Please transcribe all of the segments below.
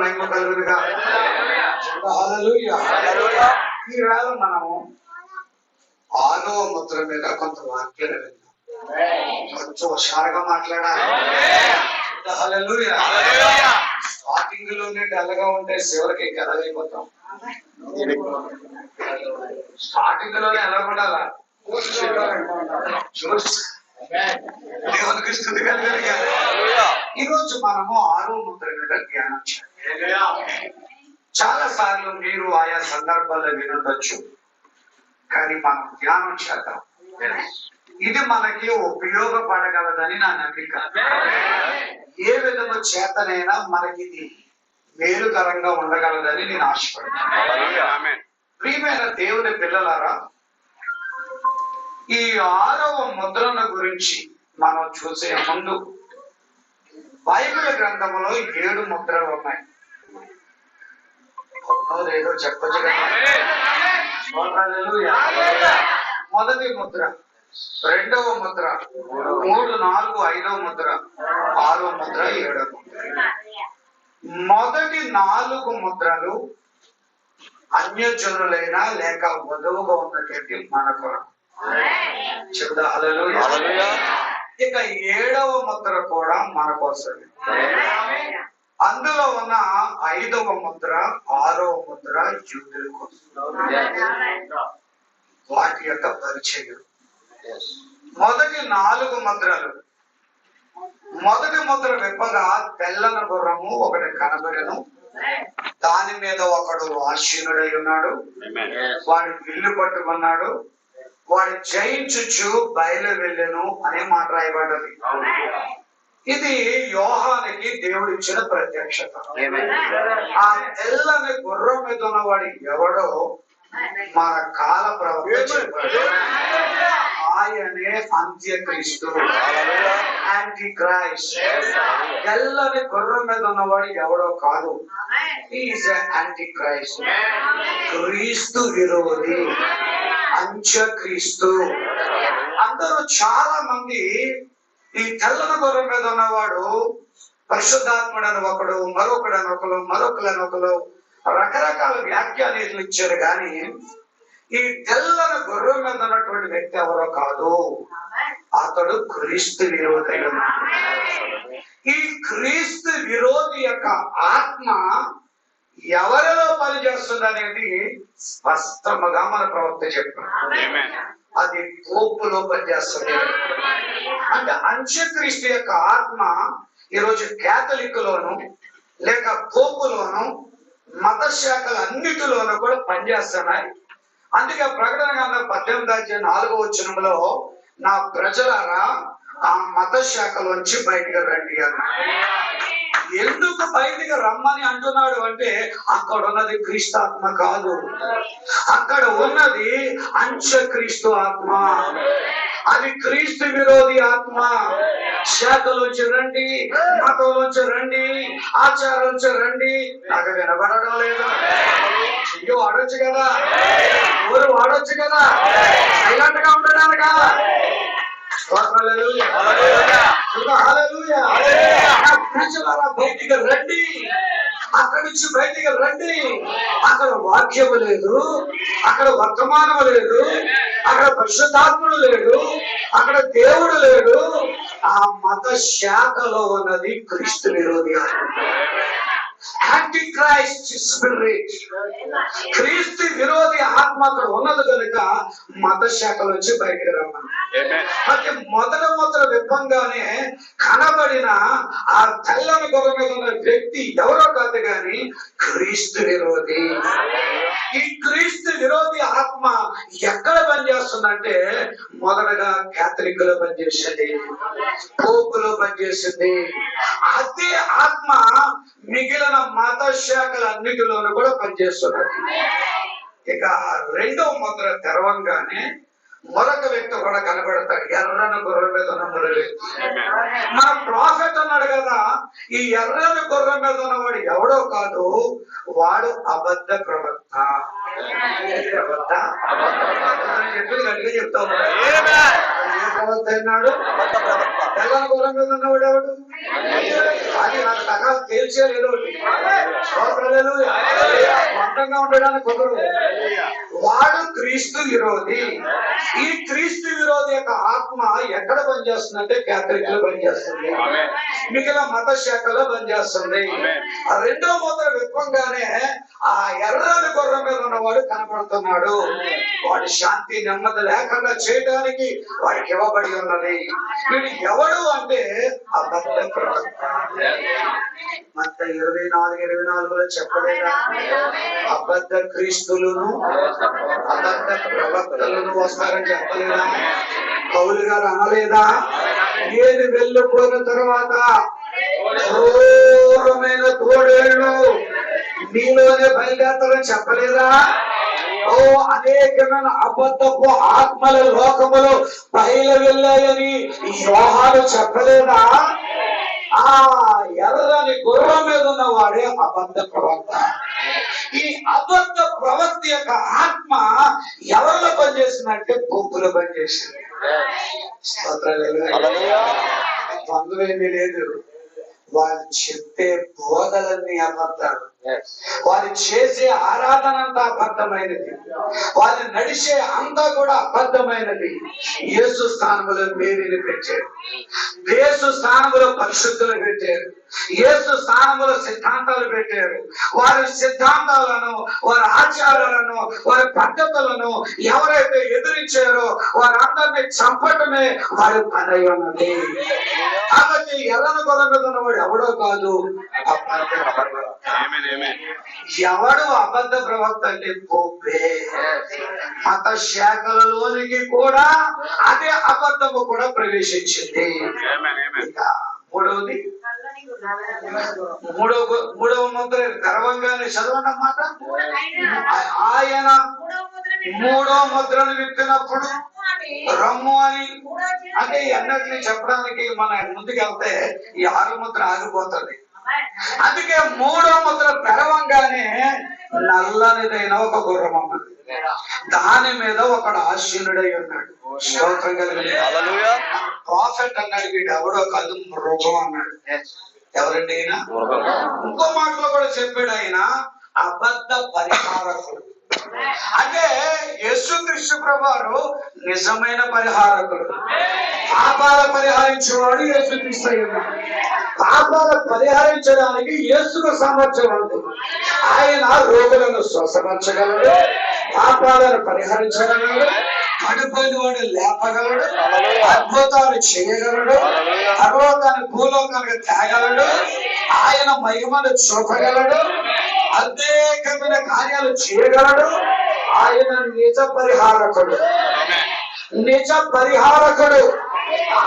మహిమ కలుగునుగా. హల్లెలూయా. ఈవేళ మనము 6వ ముద్ర మీద కొంత వాక్యాలు విందాం. కొంచెం హుషారుగా మాట్లాడాలి. హల్లెలూయా. స్టార్టింగ్ లోనే డల్గా ఉంటే చివరికి కదలైపోతాం. స్టార్టింగ్ లోనే ఎలా ఉండాలా? దేవునికి స్తుతి కలుగునుగా. ఈరోజు మనము 6వ ముద్ర మీద ధ్యానం చేయాలి. చాలా సార్లు మీరు ఆయా సందర్భాల్లో వినొచ్చు, కానీ మనం ధ్యానం చేద్దాం. ఇది మనకి ఉపయోగపడగలదని నా నమ్మిక. ఏ విధము చేతనైనా మనకి ఇది మేలుకరంగా ఉండగలదని నేను ఆశపడుతున్నాను. ప్రియమైన దేవుని పిల్లలారా, ఈ 6వ ముద్రను గురించి మనం చూసే ముందు బైబిల్ గ్రంథంలో 7 ముద్రలు ఉన్నాయి. లేదో చెప్పచ్చు కదా. మొదటి ముద్ర, 2వ ముద్ర, 3, 4, 5వ ముద్ర, 6వ ముద్ర, 7వ ముద్ర. మొదటి 4 ముద్రలు అన్యజనులైనా లేక వధువుగా ఉన్నటువంటి మన కొరకు చెబుదా. హల్లెలూయా. ఇక 7వ ముద్ర కూడా మన కోసమే. అందులో ఉన్న 5వ ముద్ర, 6వ ముద్ర యూదుల కోసం, వాటి యొక్క పరిచయం. మొదటి 4 ముద్రలు. మొదటి ముద్ర విప్పగా తెల్లని గుర్రము ఒకటి కనబడెను, దాని మీద ఒకడు ఆసీనుడై ఉన్నాడు, వాడు విల్లు పట్టుకున్నాడు, వాడు జయించుచు బయలు వెళ్ళెను అనే మాట రాయబడ్డది. ఇది యోహానికి దేవుడు ఇచ్చిన ప్రత్యక్షత. ఆ తెల్లని గుర్రం మీద ఉన్నవాడు ఎవడో మన కాల ప్రవక్త, ఆయనే అంత్యక్రీస్తు, యాంటీ క్రైస్ట్. తెల్లని గుర్రం మీద ఉన్నవాడు ఎవడో కాదు, ఈజ్ యాంటీ క్రైస్ట్, క్రీస్తు విరోధి, అంత్యక్రీస్తు. అందరూ చాలా మంది ఈ తెల్లని గుర్రం మీద ఉన్నవాడు పరిశుద్ధాత్ముడని ఒకడు, మరొకడని ఒకరు రకరకాల వ్యాఖ్యానాలు ఇచ్చారు. కానీ ఈ తెల్లని గుర్రం మీద ఉన్నటువంటి వ్యక్తి ఎవరో కాదు, అతడు క్రీస్తు విరోధి. ఈ క్రీస్తు విరోధి యొక్క ఆత్మ ఎవరిలో పనిచేస్తుంది అనేది స్పష్టముగా మన ప్రవక్త చెప్పారు. అది పోపులో పనిచేస్తుంది. అంటే అంత్యక్రీస్తు యొక్క ఆత్మ ఈరోజు క్యాథలిక్లోను లేక పోపులోను మత శాఖలు అన్నిటిలోనూ కూడా పనిచేస్తున్నాయి. అందుకే ప్రకటన గ్రంథం 18:4వ వచనంలో నా ప్రజలారా ఆ మత శాఖలోంచి బయటకు రండి అన్నాడు. ఎందుకు బయటికి రమ్మని అంటున్నాడు అంటే, అక్కడ ఉన్నది క్రీస్తు ఆత్మ కాదు, అక్కడ ఉన్నది అంత్యక్రీస్తు ఆత్మ. అది క్రీస్తు విరోధి ఆత్మ. శాఖలోంచి రండి, మతంలోంచి రండి, ఆచారంలోంచి రండి. నాకు వినబడడం లేదు. చెయ్యి వాడొచ్చు కదా, ఊరు వాడొచ్చు కదా, సైలెంట్ గా ఉండడానికా. బయటికి రండి, అక్కడి నుంచి బయటికి రండి. అక్కడ వాక్యము లేదు, అక్కడ వర్తమానం లేదు, అక్కడ పరిశుద్ధాత్ముడు లేడు, అక్కడ దేవుడు లేడు. ఆ మత శాఖలో ఉన్నది క్రీస్తు విరోధి ఆత్మ, యాంటీ క్రైస్ట్ స్పిరిట్. క్రీస్తు విరోధి ఆత్మ అక్కడ ఉన్నది కనుక మత శాఖ నుంచి బయటకు రమ్మని. అయితే మొదటి ముద్ర విప్పంగానే కనబడిన ఆ తెల్లని గుర్రం మీద ఉన్న వ్యక్తి ఎవరో కాదు కానీ క్రీస్తు విరోధి. ఈ క్రీస్తు విరోధి ఆత్మ ఎక్కడ పనిచేస్తుందంటే, మొదటగా క్యాథలిక్ లో పనిచేసింది, పోపులో పనిచేసింది. అదే ఆత్మ మిగిలిన మత శాఖలన్నిటిలోనూ కూడా పనిచేస్తున్నది. ఇక 2వ ముద్ర తెరవంగానే మరొక వ్యక్తి కూడా కనబడతాడు, ఎర్రని గుర్రం మీద ఉన్న మురళి. మన ప్రాఫెట్ అన్నాడు కదా, ఈ ఎర్రని గుర్రం మీద ఉన్నవాడు ఎవడో కాదు, వాడు అబద్ధ ప్రవక్త. చెప్పి గట్టిగా చెప్తా ఉన్నాడు. ఏ ప్రవక్త అన్నాడు? తెల్లని గుర్రం మీద ఉన్నవాడు ఎవడు? అది నాకు తగా తేల్చేది ఏదో ఒకటి. మతంగా ఉండడానికి కుదరదు. వాడు క్రీస్తు విరోధి. ఈ క్రీస్తు విరోధి యొక్క ఆత్మ ఎక్కడ పనిచేస్తుందంటే క్యాథలిక్ లో పనిచేస్తుంది, మిగిలిన మత శాఖలో పనిచేస్తుంది. ఆ రెండో ముద్ర విప్పంగానే ఆ ఎర్రని గుర్రం మీద ఉన్నవాడు కనపడుతున్నాడు. వాడి శాంతి నెమ్మది లేకుండా చేయడానికి వాడికి ఇవ్వబడి ఉన్నది. వీడు ఎవడు అంటే అబద్ధ ప్రవక్త. మత్తయి 24:24 చెప్పలేదా? అబద్ధ క్రీస్తులను అబద్ధ ప్రవక్తలను వస్తారని చెప్పలేదా? పౌలు గారు అనలేదా? నేను వెళ్ళిపోయిన తర్వాత క్రూరమైన తోడేళ్ళు మీలోనే బయలుదేరతారని చెప్పలేదా? ఓ అనేకమైన అబద్ధపు ఆత్మల లోకములు బయలు వెళ్ళాయని యోహాను చెప్పలేదా? ఆ ఎర్రని గుర్రం మీద ఉన్నవాడే అబద్ధ ప్రవక్త. ఈ అబద్ధ ప్రవక్త యొక్క ఆత్మ ఎవరిలో పనిచేసిందంటే బొబ్బులో పనిచేసింది. బంధువేమీ లేదు. వాళ్ళు చెప్పే బోధలన్నీ అబద్ధాలు, వాళ్ళు చేసే ఆరాధన అంతా అబద్ధమైనది, వాళ్ళు నడిచే అంతా కూడా అబద్ధమైనది. యేసు స్థానంలో మేరీని పెట్టారు, యేసు స్థానంలో పరిశుద్ధులు పెట్టారు, యేసు స్థానంలో సిద్ధాంతాలు పెట్టారు. వారి సిద్ధాంతాలను, వారి ఆచారాలను, వారి పద్ధతులను ఎవరైతే ఎదిరించారో వారందరినీ చంపటమే వారి పని ఉన్నది. కాబట్టి ఎర్రన గొర్రె మీద ఉన్నవాడు ఎవడో కాదు, ఎవడు అబద్ధ ప్రవక్త అంటే పోపే. మత శాఖలలోనికి కూడా అదే అబద్ధము కూడా ప్రవేశించింది. మూడవది, మూడవ ముద్ర గర్వంగానే చదవన్నమాట. ఆయన మూడో ముద్రను విప్పినప్పుడు రమ్ము అని అంటే అన్నట్లు చెప్పడానికి మన ముందుకెళ్తే ఈ 6 ముద్ర ఆగిపోతుంది. అందుకే మూడో ముద్ర తెరవంగానే నల్లనిదైన ఒక గుర్రం అన్నది, దాని మీద ఒకడు ఆశీనుడై ఉన్నాడు. స్తోత్రం కలిగింది. ప్రాఫెట్ అన్నాడు, వీడు ఎవడో కాదు మృగం అన్నాడు. ఎవరండి ఆయన? ఇంకో మాటలో కూడా చెప్పాడు, ఆయన అబద్ధ పరిహారకుడు. అంటే యేసుక్రీస్తు ప్రభువారు నిజమైన పరిహారకుడు. పాపాల పరిహరించేవాడు యేసుక్రీస్తు అయ్యాడు. పాపాలు పరిహరించడానికి యేసుకు సామర్థ్యం ఉంది. ఆయన రోగులను స్వస్థపరచగలడు, పాపాలను పరిహరించగలడు, పడిపోయిన వాడు లేపగలడు, అద్భుతాలు చేయగలడు, పర్వతాన్ని భూలోకానికి తేగలడు, ఆయన మహిమను చూపగలడు, అనేకమైన కార్యాలు చేయగలడు. ఆయన నిజ పరిహారకుడు, నిజ పరిహారకుడు.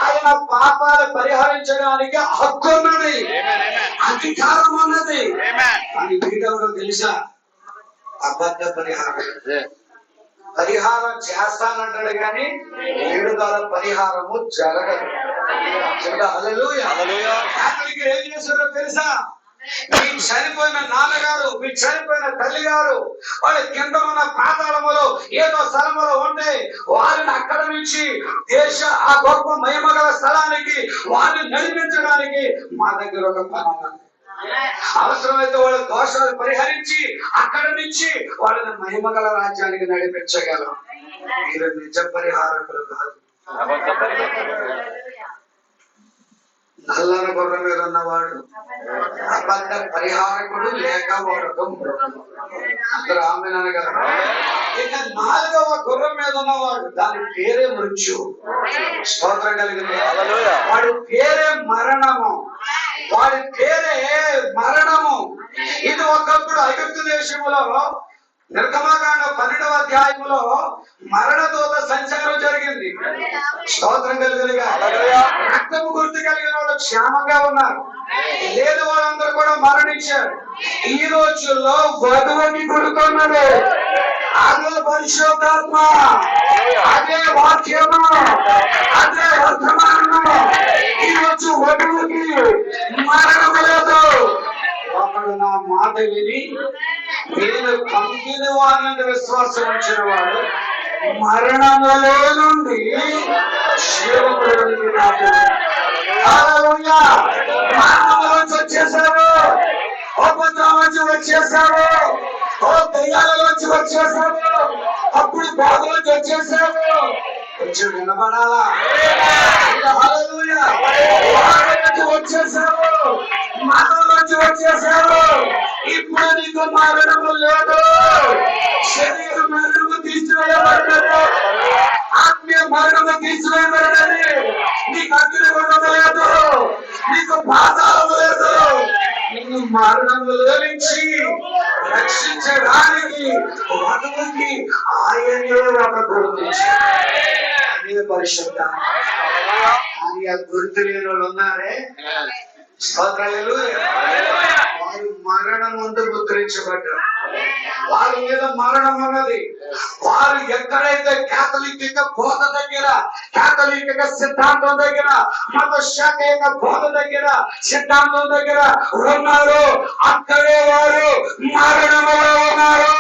ఆయన పాపాలు పరిహరించడానికి హక్కు ఉన్నది, అధికారం ఉన్నది. అని వీడెవడో తెలుసా? అబద్ధ పరిహారకుడు. పరిహారం చేస్తానంటాడు కానీ వీడు ద్వారా పరిహారము జరగదు. హల్లెలూయా. ఏం చేశారో తెలుసా? మీ చనిపోయిన నాన్నగారు, మీ చనిపోయిన తల్లి గారు వాళ్ళ కింద ఉన్న పాతాళములో ఏదో స్థలములో ఉంటే వారిని అక్కడ నుంచి ఆ గొప్ప మహిమగల స్థలానికి వారిని నడిపించడానికి మా దగ్గర ఒక పని ఉన్నది. అవసరమైతే వాళ్ళ దోషాలు పరిహరించి అక్కడి నుంచి వాళ్ళని మహిమగల రాజ్యానికి నడిపించగలం. మీరు నిజ పరిహారకులు కాదు. నల్లన గుర్రం మీద ఉన్నవాడు అబద్ధ పరిహారకుడు, లేక వాడు అందరూ ఆమెన్ అనగారు. ఇక 4వ గుర్రం మీద ఉన్నవాడు, దాని పేరే మృత్యు. స్తోత్రం కలిగింది. వాడి పేరే మరణము, వాడి పేరే మరణము. ఇది ఒకప్పుడు ఐగుప్తు దేశంలో నిర్గమకాండ 12వ అధ్యాయంలో మరణదూత సంచారం జరిగింది. స్తోత్రం కలిగినగా. రక్తము గుర్తు కలిగిన వాళ్ళు క్షేమంగా ఉన్నారు, లేదు వాళ్ళందరూ కూడా మరణించారు. ఈ రోజుల్లో వధువుని గుర్తున్నది, అదే పరిశుద్ధాత్మ, అదే వాక్యము, అదే వర్తమానము. ఈ రోజు వధువుకి మరణము లేదు. ఒకడు నా మాట విని నేను పంపిన వారిని విశ్వాసం ఉంచిన వాడు మరణములో నుండి జీవములోనికి మరణంలోంచి వచ్చేసారు, ఉపద్రవం నుంచి వచ్చేసారు, ఓ దయ్య బోధ నుంచి వచ్చేసావు, కొంచెం వినపడాలా? హల్లెలూయా. వాడి నుంచి వచ్చేసావు, మతం నుంచి వచ్చేసావు. ఇప్పుడు నీకు మరణము లేదు, శరీర మరణము తీసివేయబడ్డది, ఆత్మీయ మరణము తీసివేయబడ్డది. నీకు అగ్నిగుండము లేదు, నీకు పాతాళము లేదు. నిన్ను మరణములో నుంచి రక్షించడానికి వధువుకి ఆయనే ఒక గుర్తు, అదే పరిశుద్ధ. అని ఆ గుర్తు లేని వాళ్ళు ఉన్నారే, హల్లెలూయా. వారు మరణం ముందు ముద్రించబడ్డారు, వారి మీద మరణం ఉన్నది. వారు ఎక్కడైతే కేథలిక్ బోధ దగ్గర, కేథలిక్ సిద్ధాంతం దగ్గర, మత శాఖ యొక్క బోధ దగ్గర, సిద్ధాంతం దగ్గర ఉన్నారు, అక్కడే వారు మరణంలో ఉన్నారు.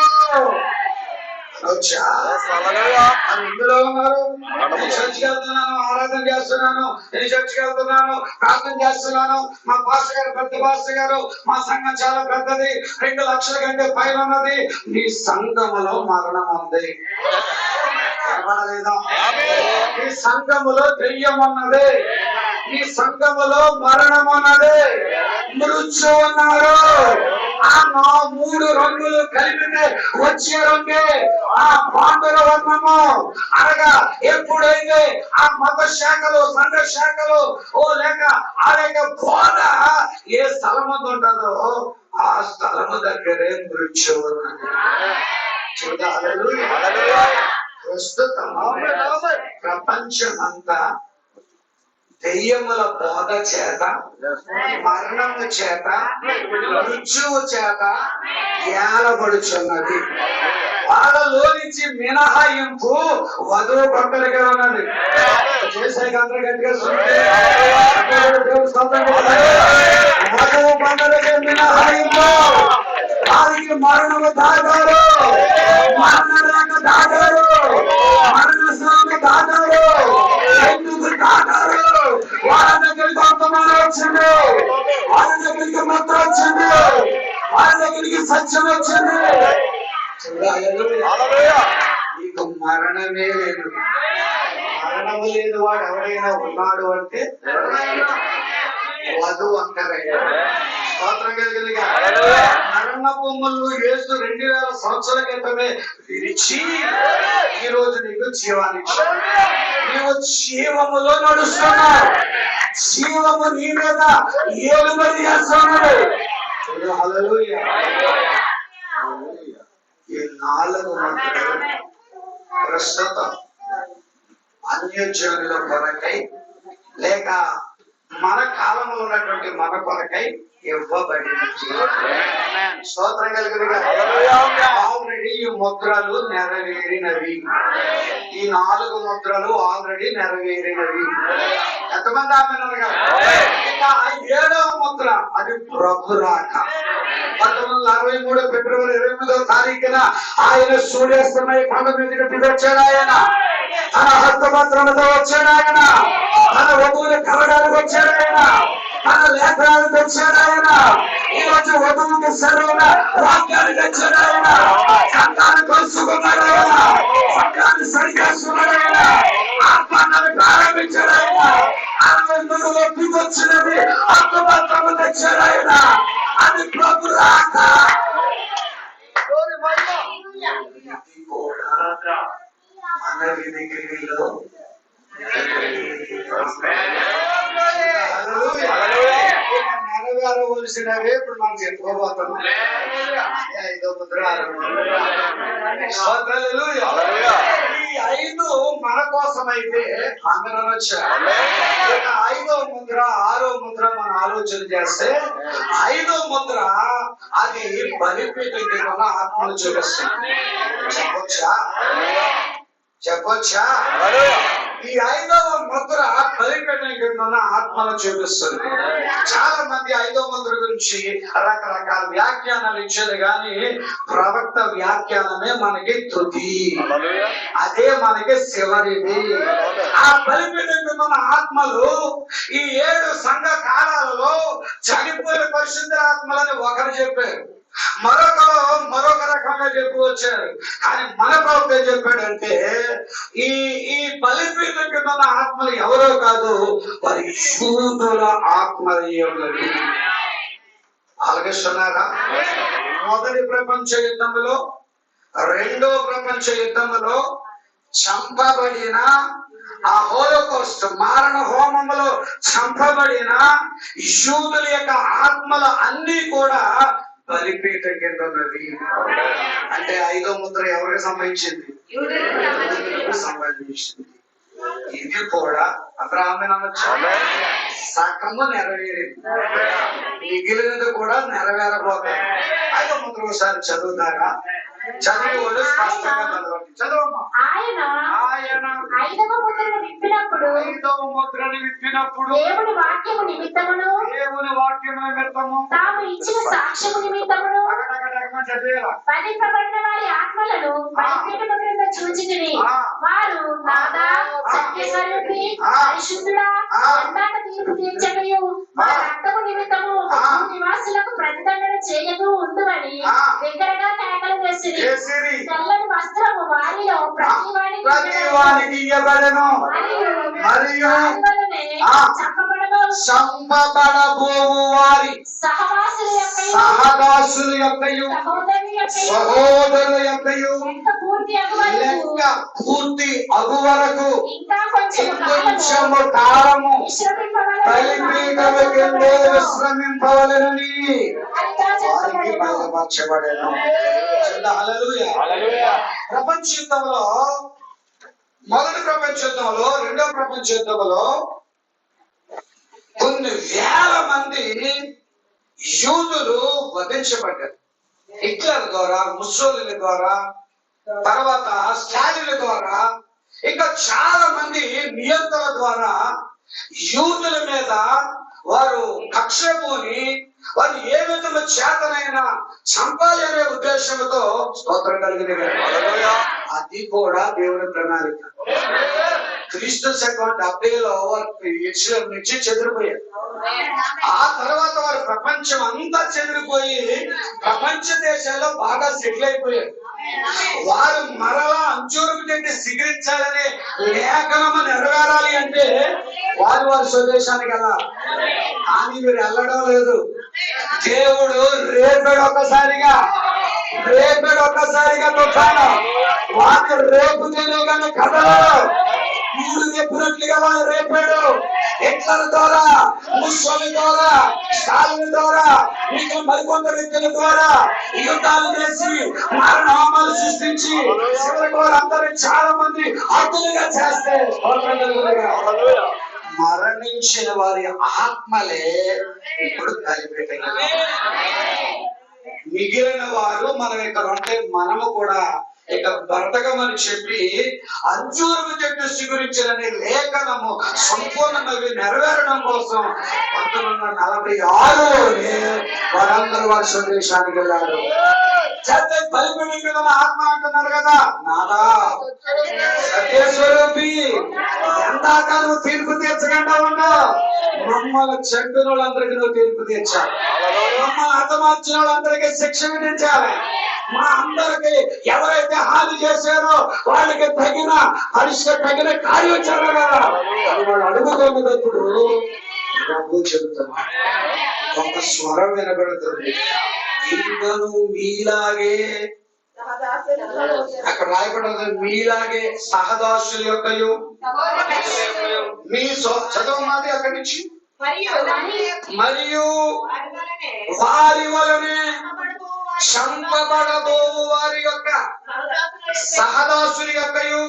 ఇందులో ఉన్నారు. నేను చర్చికి వెళ్తున్నాను, ఆరాధన చేస్తున్నాను, నేను చర్చికి వెళ్తున్నాను, ప్రార్థన చేస్తున్నాను. మా పాస్టర్ గారు పెద్ద పాస్టర్ గారు, మా సంఘం చాలా పెద్దది, 2 లక్షల కంటే పైన ఉన్నది. నీ సంఘములో మరణం ఉంది, నీ సంఘములో దెయ్యం ఉన్నది, నీ సంఘములో మరణం ఉన్నది, మృత్యు ఉన్నారు. ఆ 3 రంగులు కలిపితే వచ్చే రంగే ఆ పాండుర వర్ణము. అనగా ఎప్పుడైతే ఆ మత శాఖలు, సంఘ శాఖలు లేక ఆ యొక్క బోధ ఏ స్థలం ఉంటుందో ఆ స్థలము దగ్గరే మృత్యు ఉన్నది. ప్రస్తుతం ప్రపంచమంతా దెయ్యముల బోధ చేత, మరణము చేత, మృత్యువు చేత ఏలబడుచున్నది. వాళ్ళలో నుంచి మినహాయింపు వధువు భక్తులకే ఉన్నది. చేసాక అందరూ గట్టిగా వధువు భక్తులకే మినహాయింపు. వారికి మరణము దాటారు, మరణ రేఖ దాటారు, మరణ శ్రమ దాటారు. ఎందుకు దాటారు? వాళ్ళ దగ్గరికి వర్తమానం వచ్చింది, వాళ్ళ దగ్గరికి మంత్రం వచ్చింది, వాళ్ళ దగ్గరికి సత్యం వచ్చింది. నీకు మరణమే లేదు. మరణము లేదు వాడు ఎవరైనా ఉన్నాడు అంటే వధువు అంటారైనా. మరణ బొమ్మలు యేసు 2000 సంవత్సరాల క్రితమే విరిచి ఈ రోజు నీకు జీవాన్ని ఇచ్చాడు. నీవు జీవములో నడుస్తున్నావు, జీవము నీ మీద ఏలుబడి చేస్తున్నాడు. హల్లెలూయా. ఈ 4 మంత్రాలు ప్రస్తుతం అన్యజనుల కొరకై లేక మన కాలంలో ఉన్నటువంటి మన కొరకై ఇవ్వబడినది. స్తోత్రం కలుగునుగా. ఆల్రెడీ ఈ ముద్రలు నెరవేరినవి, ఈ 4 ముద్రలు ఆల్రెడీ నెరవేరినవి. ఎంతమంది ఆమె? ఇంకా 7వ ముద్ర, అది ప్రభు రాక. 1963 ఫిబ్రవరి 28వ తారీఖున ఆయన సూర్యాస్తమయ కొండ మీదకి దిగొచ్చాడు. ఆయన తన హస్తపత్రముతో వచ్చాడు, ఆయన తన వధువుని కలడానికి వచ్చాడు, ఆయన తన లేఖనాలు తెచ్చాడు. ఆయన ఈ రోజు వధువుకి సరైన వాక్యాన్ని తెచ్చాడు. ఆయన సంఘాన్ని కలుసుకున్నాడు, ఆయన సంఘాన్ని సరిచేస్తున్నాడు, ఆయన ఆత్మని ప్రారంభించాడు. ఆయన 62లో దిగొచ్చినది హస్తపత్రము తెచ్చాడు. ఆయన అది ప్రభు రాక. మన విధిలో నెరవేరవలసినవే ఇప్పుడు మనం చెప్పుకోబోతున్నాం. 5వ ముద్ర, 6వ ముద్ర. ఈ 5 మన కోసం అయితే అందరూ వచ్చారు. 5వ ముద్ర, 6వ ముద్ర మనం ఆలోచన చేస్తే 5వ ముద్ర అది బలిపీఠం కింద ఆత్మను చూపిస్తుంది. చెప్పొచ్చా? ఈ 5వ ముద్ర బలిపీఠం కింద ఆత్మను చూపిస్తుంది. చాలా మంది 5వ ముద్ర గురించి రకరకాల వ్యాఖ్యానాలు ఇచ్చేది, కానీ ప్రవక్త వ్యాఖ్యానమే మనకి తుది, అదే మనకి చివరిది. ఆ బలిపీఠం కింద ఆత్మలు ఈ 7 సంఘ కాలాలలో చనిపోయిన పరిశుద్ధ ఆత్మలని ఒకరు చెప్పారు, మరొక రకంగా కంటే ఎక్కువ వచ్చారు. కానీ మన ప్రవక్త ఏం చెప్పాడంటే ఈ ఈ బలిపీఠం కింద ఉన్న ఆత్మలు ఎవరో కాదు, వారి యూదుల ఆత్మలే ఉన్నవి. ఆలకిస్తున్నారా? మొదటి ప్రపంచ యుద్ధంలో, రెండో ప్రపంచ యుద్ధంలో చంపబడిన ఆ హోలోకాస్ట్ మారణ హోమములో చంపబడిన యూదుల యొక్క ఆత్మలు అన్ని కూడా బలిపీఠం కింద ఉన్నది. అంటే 5వ ముద్ర ఎవరికి సంబంధించింది? యూదులకు సంబంధించింది. ఇది కూడా అబ్రాహాము నమ్మచ్చు, సకము నెరవేరింది, మిగిలినది కూడా నెరవేరబోతుంది. 5వ ముద్ర ఒకసారి చదువుతారా? చదివి వాళ్ళు స్పష్టంగా చదవండి. చదవమ్మా. ఆయన 5వ ముద్రను విప్పినప్పుడు దేవుని వాక్యము నిమిత్తమును తాము ఇచ్చిన సాక్ష్యము నిమిత్తమును వధింపబడిన వారి ఆత్మలను బలిపీఠము క్రింద చూచితిని. వారు నాదా సత్యస్వరూపి పరిశుద్ధుడా ఎందాక తీర్పు తీర్చకయు మా రక్తము నిమిత్తము నివాసులకు ప్రతిదండన చేయదు ఉందని దగ్గరగా కేకలు వేసి తెల్లని వస్త్రము వారిలో ప్రతివానికి ఇయ్యబడెను మరియు చంపబడబోవు వారి సహవాసుల యొక్కయు సహోదరుల యొక్కయు లెక్క పూర్తి అగు వరకు ఇంకొంచెము కాలము బలిపీఠము కింద విశ్రమింపవలెనని వారికి బలపరచబడెను. ప్రపంచ యుద్ధంలో, మొదటి ప్రపంచ యుద్ధంలో, రెండవ ప్రపంచ యుద్ధంలో కొన్ని వేల మంది యూదులు వధించబడ్డారు. హిట్లర్ ద్వారా, ముస్సోలిని ద్వారా, తర్వాత స్టాలిన్ ద్వారా, ఇంకా చాలా మంది నియంత్రణ ద్వారా యూదుల మీద వారు కక్షపోని వారు ఏ విధంగా చేతనైనా చంపాలి అనే ఉద్దేశంతో స్తోత్రం కలిగింది. అది కూడా దేవుని ప్రణాళిక. క్రీస్తు శకం 70లో వారు యెరూషలేము నుంచి చెదిరిపోయారు. ఆ తర్వాత వారు ప్రపంచం అంతా చెదిరిపోయి ప్రపంచ దేశాల్లో బాగా సెటిల్ అయిపోయారు. వారు మరలా అంచూరుకు తింటే సిగరించాలని లేఖనము నెరవేరాలి అంటే వారి స్వదేశానికి కదా. కానీ మీరు వెళ్ళడం లేదు. దేవుడు రేపాడు ఒక్కసారిగా తుఫాను వాటి రేపుతేనే కానీ కథలో మీరు చెప్పినట్లుగా వారు రేపాడు. హిట్లర్ ద్వారా, ముస్సోలిని ద్వారా, స్టాలిన్ ద్వారా, ఇంకా మరికొందరు వ్యక్తుల ద్వారా యుద్ధాలు చేసి మరణహోమాలు సృష్టించి చివరికి వారందరూ చాలా మంది హతులుగా చేస్తే మరణించిన వారి ఆత్మలే ఇప్పుడు బలిపీఠం. మిగిలిన వారు మనం ఇక్కడ ఉంటే మనము కూడా ఇక బ్రతకమని చెప్పి అంజూరపు చెట్టు చిగురించాలనే లేఖనము సంపూర్ణంగా నెరవేరడం కోసం 1946లోనే వారందరూ వారి స్వదేశానికి వెళ్ళారు. చదివే బలిపీఠం మీద ఆత్మ అంటున్నారు కదా, నాదా సత్యస్వరూపి ఎందాక నువ్వు తీర్పు తీర్చకుండా ఉన్నావు. మమ్మల్ని చెడ్డిన వాళ్ళందరికీ నువ్వు తీర్పు తీర్చాలి. మమ్మల్ని హతమార్చిన వాళ్ళందరికీ శిక్ష విధించాలి. మా అందరికి ఎవరైతే హాని చేశారో వాళ్ళకి తగిన తగిన కార్యాచరణ వాళ్ళు అడుగుతున్నప్పుడు ప్రభు చెబుతున్నారు. ఒక స్వరం వినబడుతుంది, ఇంకను మీలాగే, అక్కడ రాయబడి మీలాగే సహదాసుల యొక్కయు మీ చదవమాది అక్కడి నుంచి మరియు వారి వలనే చంపబడబో వారి యొక్క సహదాసుల యొక్కయు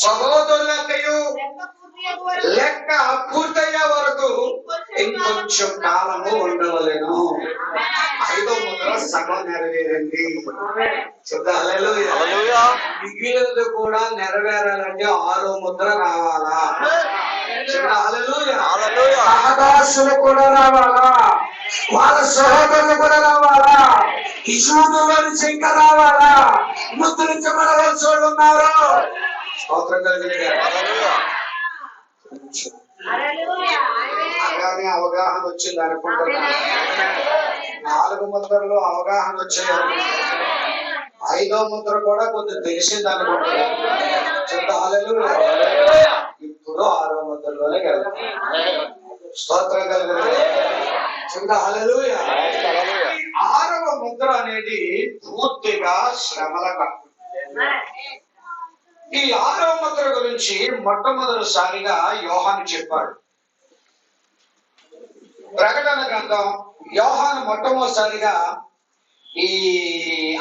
సహోదరుల యొక్కయు లెక్క పూర్తయ్యే వరకు ఇంకొంచెం కాలము ఉండవలేను. 5వ ముద్ర సగం నెరవేరండి. మిగిలినది కూడా నెరవేరాలంటే 6వ ముద్ర రావాలా? సహదాసులు కూడా రావాలా? వాళ్ళ సహోదరులు కూడా రావాలా? ఇషూదులని శంక రావాలా? ముద్రించబడవలసి వాళ్ళు ఉన్నారు. స్తోత్రం కలిగిన అలానే అవగాహన వచ్చింది అనుకుంటున్నా. 4 ముద్రలో అవగాహన వచ్చాయి. ఐదో ముద్ర కూడా కొంచెం తెలిసింది హల్లెలూయా. ఇప్పుడు ఆరో ముద్రలోనే వెళ్తాం. స్తోత్రం కలుగును. హల్లెలూయా. ఆరవ ముద్ర అనేది పూర్తిగా శ్రమల కాలం. ఈ ఆరవ ముద్ర గురించి మొట్టమొదటిసారిగా యోహాను చెప్పాడు. ప్రకటన గ్రంథం యోహాను మొట్టమొదటిసారిగా ఈ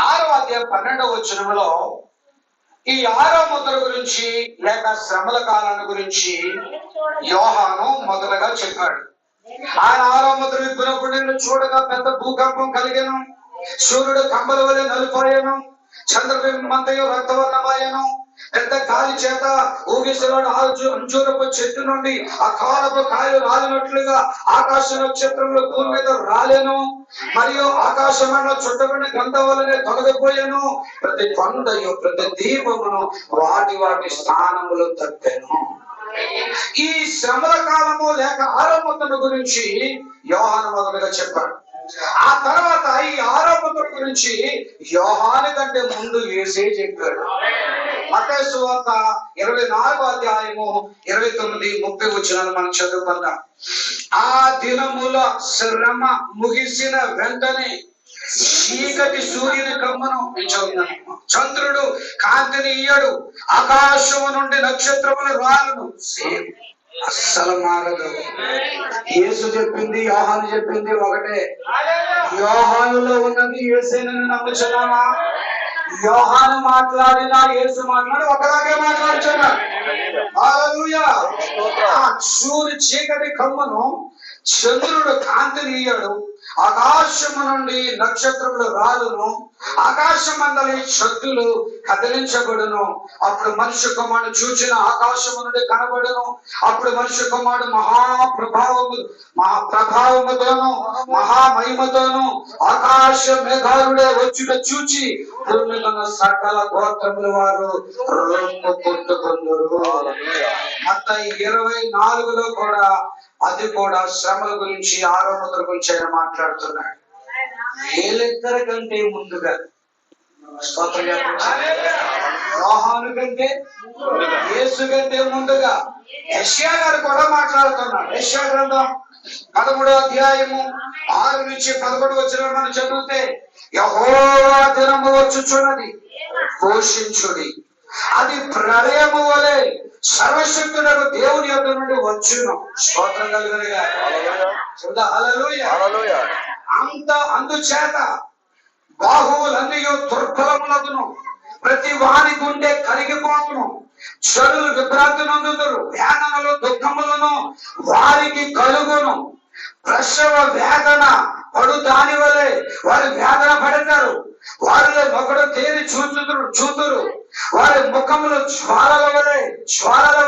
6వ అధ్యాయం 12వ వచనంలో ఈ ఆరవ ముద్ర గురించి లేక శ్రమల కాలాన్ని గురించి యోహాను మొదటగా చెప్పాడు. ఆయన ఆరవ ముద్ర విప్పినప్పుడు నేను చూడగా పెద్ద భూకంపం కలిగాను. సూర్యుడు కంబల వలె నలుపాయను, చంద్రబింబంతయు రక్తవర్ణమాయను. పెద్ద గాలి చేత ఊగిసలాడు అంజూరపు చెట్టు నుండి ఆ కాలపు కాయలు రాలినట్లుగా ఆకాశ నక్షత్రంలో భూమి మీద రాలేను. మరియు ఆకాశమైన చుట్టబడిన గంధం వలనే తొలగిపోయాను. ప్రతి కొండయు ప్రతి దీపమును వాటి వాటి స్థానములు తప్పాను. ఈ శ్రమల కాలము లేక ఆరంభముల గురించి యోహాను మొదలుగా చెప్పాడు. ఆ తర్వాత ఈ ఆరంభముల గురించి యోహాను కంటే ముందు యేసే చెప్పాడు. మత్తయి సువార్త 24వ అధ్యాయము 29, 30 వచనాలు మనం చదువుకుందాం. ఆ దినముల శ్రమ ముగిసిన వెంటనే చీకటి సూర్యుని కమ్మను చంద్రుడు కాంతిని ఇయ్యడు, ఆకాశము నుండి నక్షత్రములు రాలును. అస్సలు మారదు. యేసు చెప్పింది యోహాను చెప్పింది ఒకటే. యోహానులో ఉన్నది యేసేనని నమ్ముచున్నావా? యోహాను మాట్లాడినా యేసు మాట్లాడి ఒకలాగే మాట్లాడుచున్నాడు. హల్లెలూయా. సూర్యుడు చీకటి కమ్మను, చంద్రుడు కాంతిని ఇయ్యడు, ఆకాశము నుండి నక్షత్రములు రాలును, ఆకాశమందలి శక్తులు కదిలించబడును. అప్పుడు మనుష్య కుమారుడు చూచిన ఆకాశము నుండి కనబడును. అప్పుడు మనుష్య కుమారుడు మహాప్రభావముతోను మహామహిమతోను ఆకాశ మేఘారుడే వచ్చుట చూచి భూమి మీద సకల గోత్రముల వారు రొమ్ము కొట్టుకుందురు. మత్తయి 24లో కూడా అది కూడా శ్రమల గురించి ఆరో ముద్ర గురించి ఆయన మాట్లాడుతున్నాడు. వీళ్ళిద్దరి కంటే ముందుగా యోహాను కంటే యేసు కంటే ముందుగా యెషయా గారు కూడా మాట్లాడుతున్నాడు. యెషయా గ్రంథం 13వ అధ్యాయము 6 నుంచి 11 వచనాలు మనం చదివితే, యెహోవా దినము వచ్చుచున్నది, ఘోషించుడి, అది ప్రళయము వలె సర్వశక్తుడకు దేవుని యొద్ద నుండి వచ్చును. స్తోత్రం కలుగునుగా. హల్లెలూయా. అందుచేత బాహువులన్నీ దుర్బలములగును, ప్రతి వాని గుండె కరిగిపోవును, జనులు విభ్రాంతి నొందుదురు, వేదనలు దుఃఖములను వారికి కలుగును. ప్రసవ వేదన పడు దాని వలె వారి వేదన పడతారు. వారిలో ఒకడు తేరి చూతురు, వారి ముఖములు జ్వాలల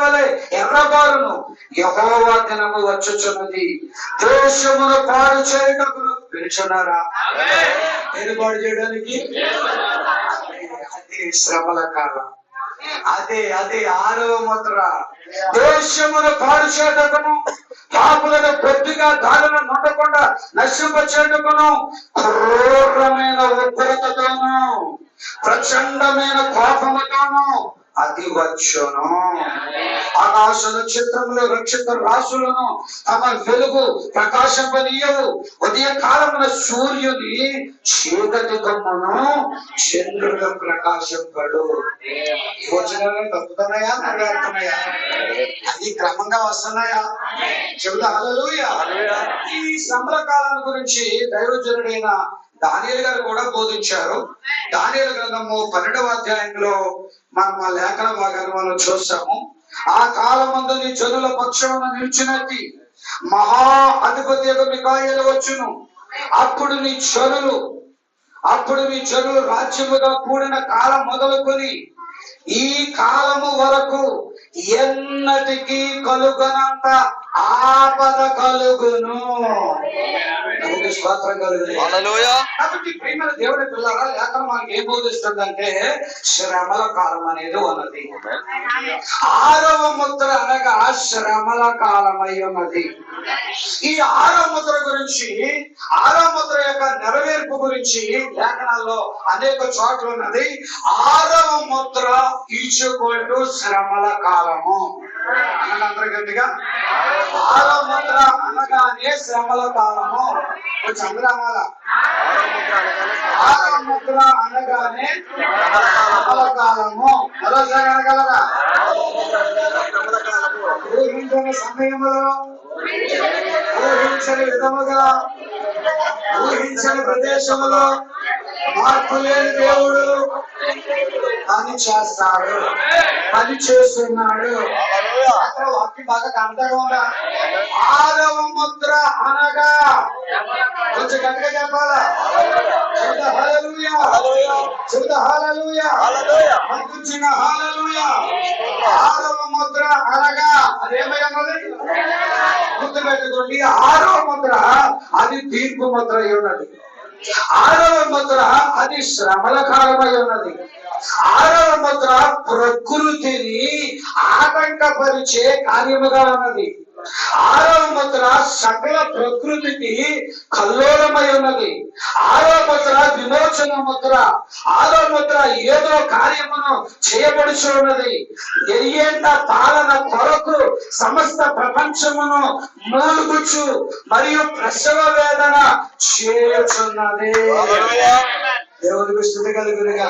వలె ఎర్రబారును. యెహోవా దినము వచ్చుచున్నది, దోషమును పాడు చేయుటకు పిలుచున్నారా? నేను పాడు చేయడానికి అదే శ్రమల కాలం. అదే ఆరవ ముద్ర. దేశమును పాడు చేయటకును, పాపులను కొద్దిగా దారులను నొట్టకుండా నశింపచేయటకును, క్రూరమైన ఉగ్రతతోను ప్రచండమైన కోపముతోను అది వచ్చును. ఆకాశ నక్షత్రములు రక్షిత రాశులను తమ వెలుగు ప్రకాశింపనీయవు. ఉదయ కాలమున సూర్యుని చీకటి కమ్మును, చంద్రుడు ప్రకాశింపడు. యోచనలు తప్పుతున్నాయా, నెరవేరుతున్నాయా? అది క్రమంగా వస్తున్నాయా? చెబుతా. హల్లెలూయా. ఈ శ్రమల కాలం గురించి దైవజనుడైన దానియేలు గారు కూడా బోధించారు. దానియేలు గ్రంథము 12వ అధ్యాయంలో మనం ఆ లేఖన భాగాన్ని మనం చూస్తాము. ఆ కాలమందు నీ జనుల పక్షమున నిలిచినట్టి మహా అధిపతి మిఖాయేలు వచ్చును. అప్పుడు నీ జనులు రాజ్యముగా కూడిన కాలం మొదలుకొని ఈ కాలము వరకు ఎన్నటికీ కలుగనంత ఆపద కలుగును. దేవునికి స్తోత్రం కలుగును. కాబట్టి ప్రియమైన దేవుని పిల్లరా, లేఖనం మనకి ఏం బోధిస్తుందంటే శ్రమల కాలం అనేది ఉన్నది. 6వ ముద్ర అనగా శ్రమల కాలమై ఉన్నది. ఈ 6వ ముద్ర గురించి, 6వ ముద్ర యొక్క నెరవేర్పు గురించి లేఖనాల్లో అనేక చోట్ల ఉన్నది. 6వ ముద్ర ఈచుకోటు శ్రమల కాలము అనగా అందరూ గట్టిగా 6వ ముద్ర అనగానే శ్రమల కాలము. చంద్రమాల 6వ ముద్ర అనగానే శ్రమల కాలము. మరోసారి అనగలరా? ఊహించని సమయంలో, ఊహించని విధముగా, ఊహించని ప్రదేశంలో మార్పు లేని దేవుడు పని చేస్తాడు, పని చేస్తున్నాడు. అక్కడ వాక్యం బాగా కనపడగా ఉందా? 6వ ముద్ర అనగా కొంచెం గట్టిగా చెప్పాలా? చెబుతా హల్లెలూయా, చెబుతా హల్లెలూయా, మంచిగా హల్లెలూయా. 6వ ముద్ర అనగా అదేమై ఉన్నది? గుర్తు పెట్టుకోండి, 6వ ముద్ర అది తీర్పు ముద్ర అయి ఉన్నది. 6వ ముద్ర అది శ్రమల కాలమై ఉన్నది. 6వ ముద్ర ప్రకృతిని ఆటంకపరిచే కార్యముగా ఉన్నది. 6వ ముద్ర సకల ప్రకృతికి కల్లోలమై ఉన్నది. 6వ ముద్ర విమోచన ముద్ర. 6వ ముద్ర ఏదో కార్యమును చేయబడుచు ఉన్నది. ఎరియేంత పాలన కొరకు సమస్త ప్రపంచమును మూలుగుచు మరియు ప్రసవ వేదన చేయుచున్నది. దేవునికి స్తుతి కలుగునుగా.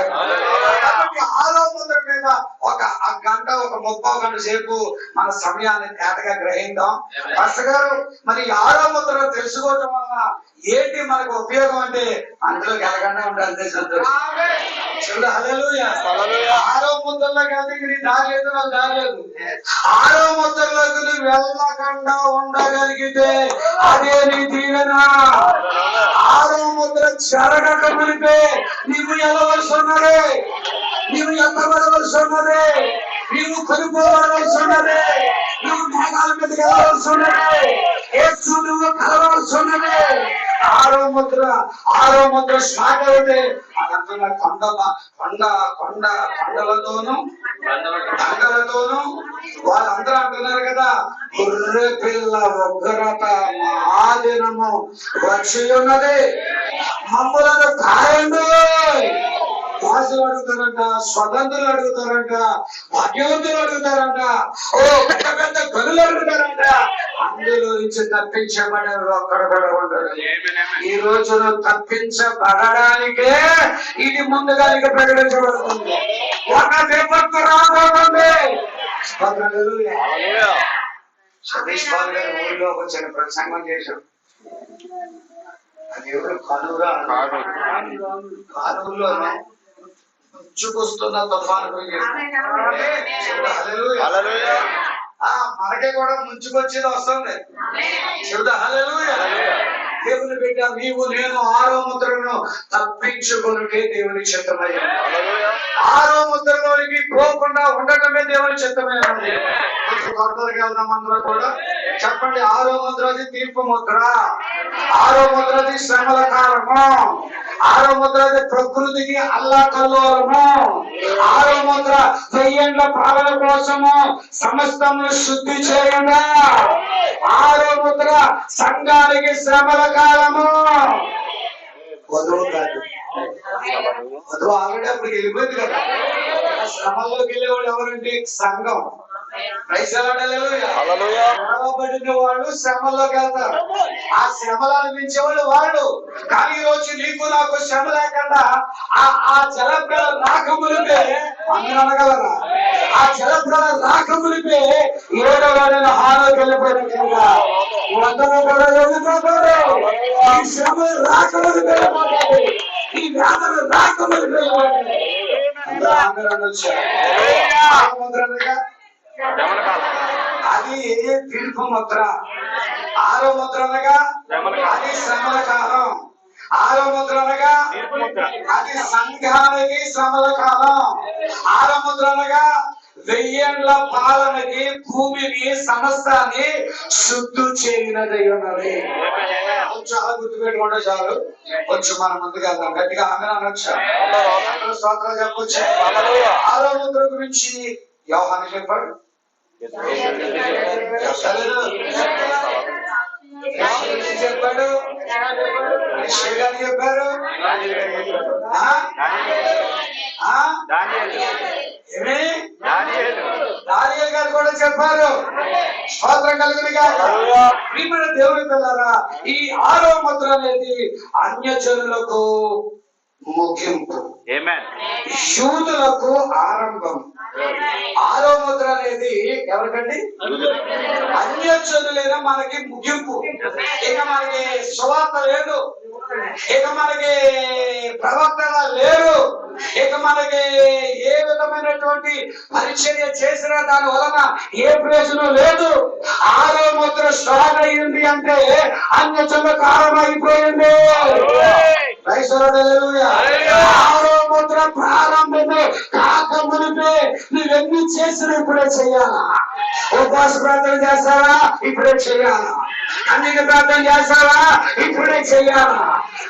కాబట్టి 6వ ముద్ర మీద ఒక గంట, ఒక 30 గంట సేపు మన సమయాన్ని తేటగా గ్రహిద్దాం. పాస్టర్ గారు, మరి 6వ ముద్ర తెలుసుకోవటం వల్ల ఏంటి మనకు ఉపయోగం అంటే అందులో గెలగండా ఉండాలి. హల్లెలూయా. 6వ ముద్రలోకి వెళ్తే నీ దారి లేదు, నాకు దారి లేదు. 6వ ముద్రలోకి నువ్వు వెళ్ళకుండా ఉండగలిగితే అదే నీ దీవెన. 6వ ముద్ర జరగక మునిపే నీవు వెళ్ళవలసి ఉన్నది, నీవు ఎత్తబడవలసి ఉన్నది, నీవు కొనుక్కోవలసి ఉన్నది, నువ్వు మేఘాల మీద వెళ్ళవలసి ఉన్నది, యేసు నువ్వు కలవలసి ఉన్నది. 6వ ముద్ర, 6వ ముద్ర స్టార్ట్ అవుతే అదంతా కొండలతోనూ వాళ్ళందరూ అంటున్నారు కదా, గొర్రె పిల్ల ఉగ్రత మహాదినము వచ్చి ఉన్నది, మమ్మలను కాయండి. రాజులు అడుగుతారంట, స్వతంత్రులు అడుగుతారంట, భాగ్యవంతులు అడుగుతారంట, ఓ పెద్ద పెద్ద గనులు అడుగుతారంట. అందులో నుంచి తప్పించబడే ఒక్కడ కూడా ఉండదు. ఈ రోజున తప్పించబడడానికే ఇది ముందుగా ప్రకటించబడుతుంది. ఒక విపత్తు రాబోతుంది. సతీష్ బాబు గారు ఊరిలో వచ్చిన ప్రసంగం చేశారు. అది ఎవరు కానూరా? కానూరులో ముంచుకొస్తున్న తుఫాను మనకే కూడా ముంచుకొచ్చేది వస్తుంది. చెబుతా హల్లెలూయా. దేవుని బిడ్డ, నీవు నేను 6వ ముద్రను తప్పించుకున్నట్టే దేవుని చిత్తమయ్యా. 6వ ముద్రలోనికి పోకుండా ఉండటమే దేవుని చిత్తమైనది. కొత్తగా వెళ్దాం అందరూ కూడా. చెప్పండి, 6వ ముద్రది తీర్పు ముద్ర, 6వ ముద్రది శ్రమల కాలము, 6వ ముద్రది ప్రకృతికి అల్లాకల్లోలము, 6వ ముద్ర 1000 ఏళ్ల పాలన కోసము సమస్తము శుద్ధి చేయగా, 6వ ముద్ర సంఘానికి శ్రమల కాలము. వధువు కాదు, వధువు ఆల్రెడీ అప్పుడు వెళ్ళిపోయింది కదా. శ్రమల్లోకి వెళ్ళేవాడు ఎవరంటే సంఘం. పడిన వాళ్ళు శ్రమల్లోకి వెళ్తారు. ఆ శ్రమలు అనిపించేవాళ్ళు వాళ్ళు. కానీ ఈ రోజు నీకు నాకు శ్రమ లేకుండా ఆ జలప్రల రాకమునిపే అందరూ అనగలరా? ఆ జలప్రల రాకమునిపే 7వ నెల హాలోకి వెళ్ళిపోయినట్లుగా అందరూ కూడా ఎదుగుతారు. ఈ శ్రమ రాకమునిపే, ఈ వ్యాధులు రాకమునిపే అది తీర్పు ముద్ర. 6వ ముద్ర అనగా అది శ్రమల కాలం. 6వ ముద్ర అనగా అది సంఘానికి శ్రమల కాలం. 6వ ముద్ర అనగా వెయ్యేండ్ల పాలనకి భూమిని సమస్తాన్ని శుద్ధి చేయనదై ఉన్నది. చాలా గుర్తుపెట్టుకుంటే చాలు. కొంచెం మనం ముందుకు వెళ్దాం. గట్టిగా ఆమె అనొచ్చు, స్తోత్రాలు చెప్పొచ్చు. 6వ ముద్ర గురించి యోహాను చెప్పాడు, చెప్పాడు, చెప్పారు, దానియేలు గారు కూడా చెప్పారు. స్తోత్రం కలుగును గాక. ప్రియమైన దేవుని పిల్లరా, ఈ 6వ ముద్ర అనేది అన్యజనులకు ముగింపు, యూదులకు ఆరంభం. 6వ ముద్ర అనేది ఎవరికండి? అన్యజనులైన మనకి ముగింపు. ఇక మనకి సువార్త లేదు, ఇక మనకి ప్రవక్తల లేరు, ఇక మనకి ఏ విధమైనటువంటి పరిచర్య చేసినా దాని వలన ఏ ప్రయోజనం లేదు. 6వ ముద్ర స్టార్ట్ అయ్యింది అంటే అన్యజనులకు ఆరంభమైపోయింది. 6వ ముద్ర ప్రారంభము కాక మునిపే నువ్వెన్ని చేసినా ఇప్పుడే చెయ్యాలా. ఉపవాస ప్రార్థన చేస్తావా? ఇప్పుడే చెయ్యాలా. అన్నిక ప్రార్థన చేస్తావా? ఇప్పుడే చెయ్యాలా.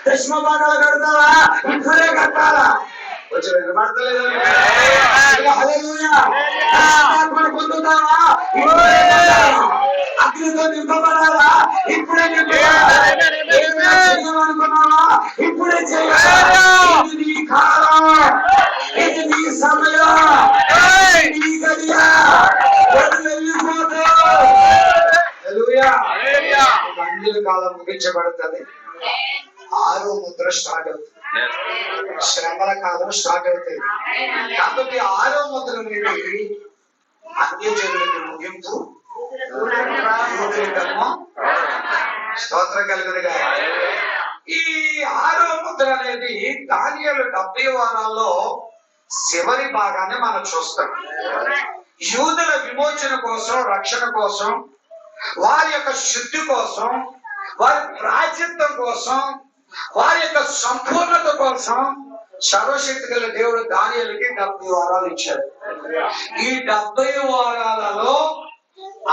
దశమ భాగాలు కడతావా? ఇప్పుడే కట్టాలా. కొంచెం వినపడతలేదు. పొందుతావా? ఇప్పుడే కట్టాలా. అగ్నితో నింపబడాలా? ఇప్పుడే చెయ్యాలనుకున్నావా? ఇప్పుడే చెయ్యాలా. ఇది నీ కాలం, ఇది నీ సమయం, నీ గడియా. అన్యుల కాలం ముగించబడుతుంది. 6వ ముద్ర స్టార్ట్ అవుతుంది. శ్రమల కాలం స్టార్ట్ అవుతుంది. కాబట్టి 6వ ముద్ర అనేది అన్యజనులకి ముగింపు, స్తోత్రం కలుగునుగా. ఈ 6వ ముద్ర అనేది దానియేలు 70 వారాల్లో చివరి భాగాన్ని మనం చూస్తాం. యూదుల విమోచన కోసం, రక్షణ కోసం, వారి యొక్క శుద్ధి కోసం, వారి ప్రాచిత్వం కోసం, వారి యొక్క సంపూర్ణత కోసం సర్వశక్తి గల దేవుడు దానియేలుకి 70 వారాలు ఇచ్చాడు. ఈ 70 వారాలలో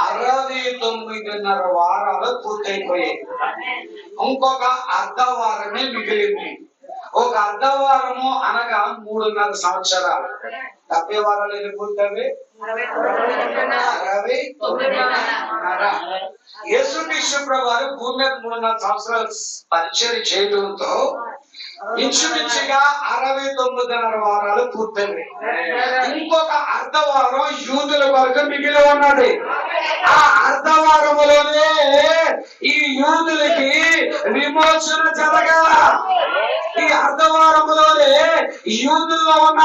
69.5 వారాలు పూర్తయిపోయాయి. ఇంకొక అర్ధ వారమే మిగిలింది. ఒక అర్ధ వారము అనగా 3.5 సంవత్సరాలు. 70 వారాలు ఎన్ని పూర్తవి? 69.5. యేసుక్రీస్తు ప్రభువారు భూమి మీద 3.5 సంవత్సరాలు పరిచర్య చేయడంతో ఇంచుమించుగా 69.5 వారాలు పూర్తయింది. ఇంకొక అర్ధ వారం యూదుల వరకు మిగిలి ఉన్నది. ఆ అర్ధ వారములోనే ఈ యూదులకి విమోచన జరగాల. ఈ అర్ధవారములోనే యూదుల్లో ఉన్న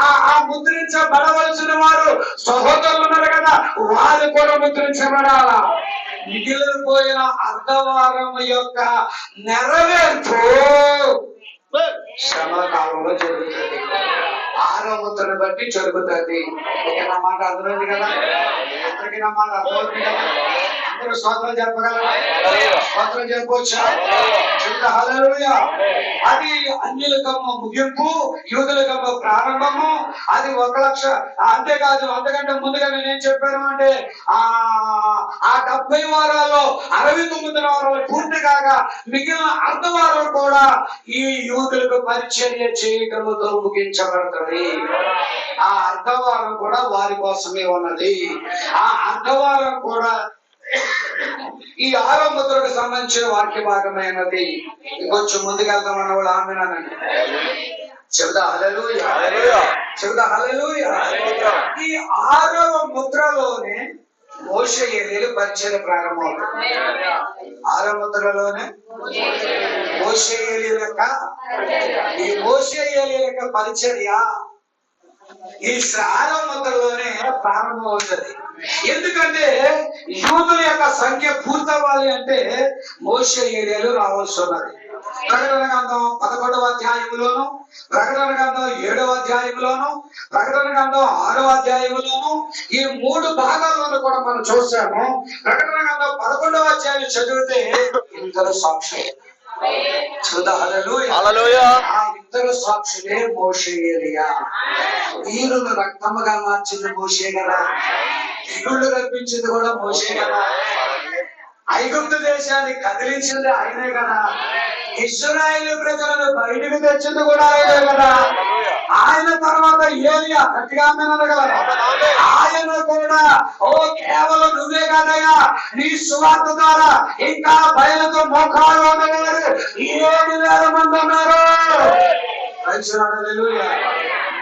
ఆ ముద్రించబడవలసిన వారు సహోదరులు ఉన్నారు కదా, వారు కూడా ముద్రించబడాల. మిగిలిపోయిన అర్ధవారం యొక్క నెరవేర్పు శ్రమల కాలంలో జరుగుతుంది. 6వ ముద్రను బట్టి జరుగుతుంది. నా మాట అర్థమైంది కదా? అందరికీ నా మాట అర్థమవుతుంది కదా? అందరూ స్తోత్రం చెప్పగలరా? స్తోత్రం చెప్పొచ్చా? హల్లెలూయా. అది అన్యులకమ్మ ముగింపు, యూదులకమ్మ ప్రారంభము. అది 1 లక్ష. అంతేకాదు, అంతకంటే ముందుగా నేనేం చెప్పాను అంటే ఆ 70 వారాల్లో 69 వారాలు పూర్తి కాగా మిగిలిన అర్ధ వారం కూడా ఈ యూదులకు పరిచర్య చేయటంతో ముగించబడుతుంది. ఆ అర్ధవారం కూడా వారి కోసమే ఉన్నది. ఆ అర్ధవారం కూడా ఈ 6వ ముద్రకు సంబంధించిన వాక్య భాగమైనది. ఇంకొంచెం ముందుకెళ్తాం అన్న వాళ్ళు ఆమెనండి. చెబుదా హల్లెలూయా, చెబుదా హల్లెలూయా. ఈ 6వ ముద్రలోనే మోషే ఏలీలు పరిచర్య ప్రారంభమవుతుంది. 6వ ముద్రలోనే మోషే ఏలీల యొక్క పరిచర్య ఈ 6వ ముద్రలోనే ప్రారంభం అవుతుంది. ఎందుకంటే యూదుల యొక్క సంఖ్య పూర్తవ్వాలి అంటే మోషే ఏలీలు రావాల్సి ఉన్నది. ప్రకటన గ్రంథం 11వ అధ్యాయంలోను, ప్రకటన గ్రంథం 7వ అధ్యాయంలోను, ప్రకటన గ్రంథం 6వ అధ్యాయంలోను, ఈ 3 భాగాల్లోనూ కూడా మనం చూసాము. ప్రకటన గ్రంథం 11వ అధ్యాయం చదివితే ఇంతలో సాక్షి. హల్లెలూయా. ఇద్దరు సాక్షులే మోషే ఏలియా. నీరును రక్తముగా మార్చింది మోషే కదా, తెగుళ్ళు రప్పించింది కూడా మోషే కదా, ఐగుప్తు దేశాన్ని కదిలించింది ఆయనే కదా, ఇశ్రాయేలు ప్రజలను బయటకు తెచ్చింది కూడా ఆయనే కదా. ఆయన తర్వాత ఏలియా, గట్టిగా అనగలరా? ఆయన కూడా ఓ కేవలం నువ్వే కాదయ్యా, నీ సువార్త ద్వారా ఇంకా బయలుతో మోకాలు ఉండగలరు 7,000 మంది ఉన్నారు.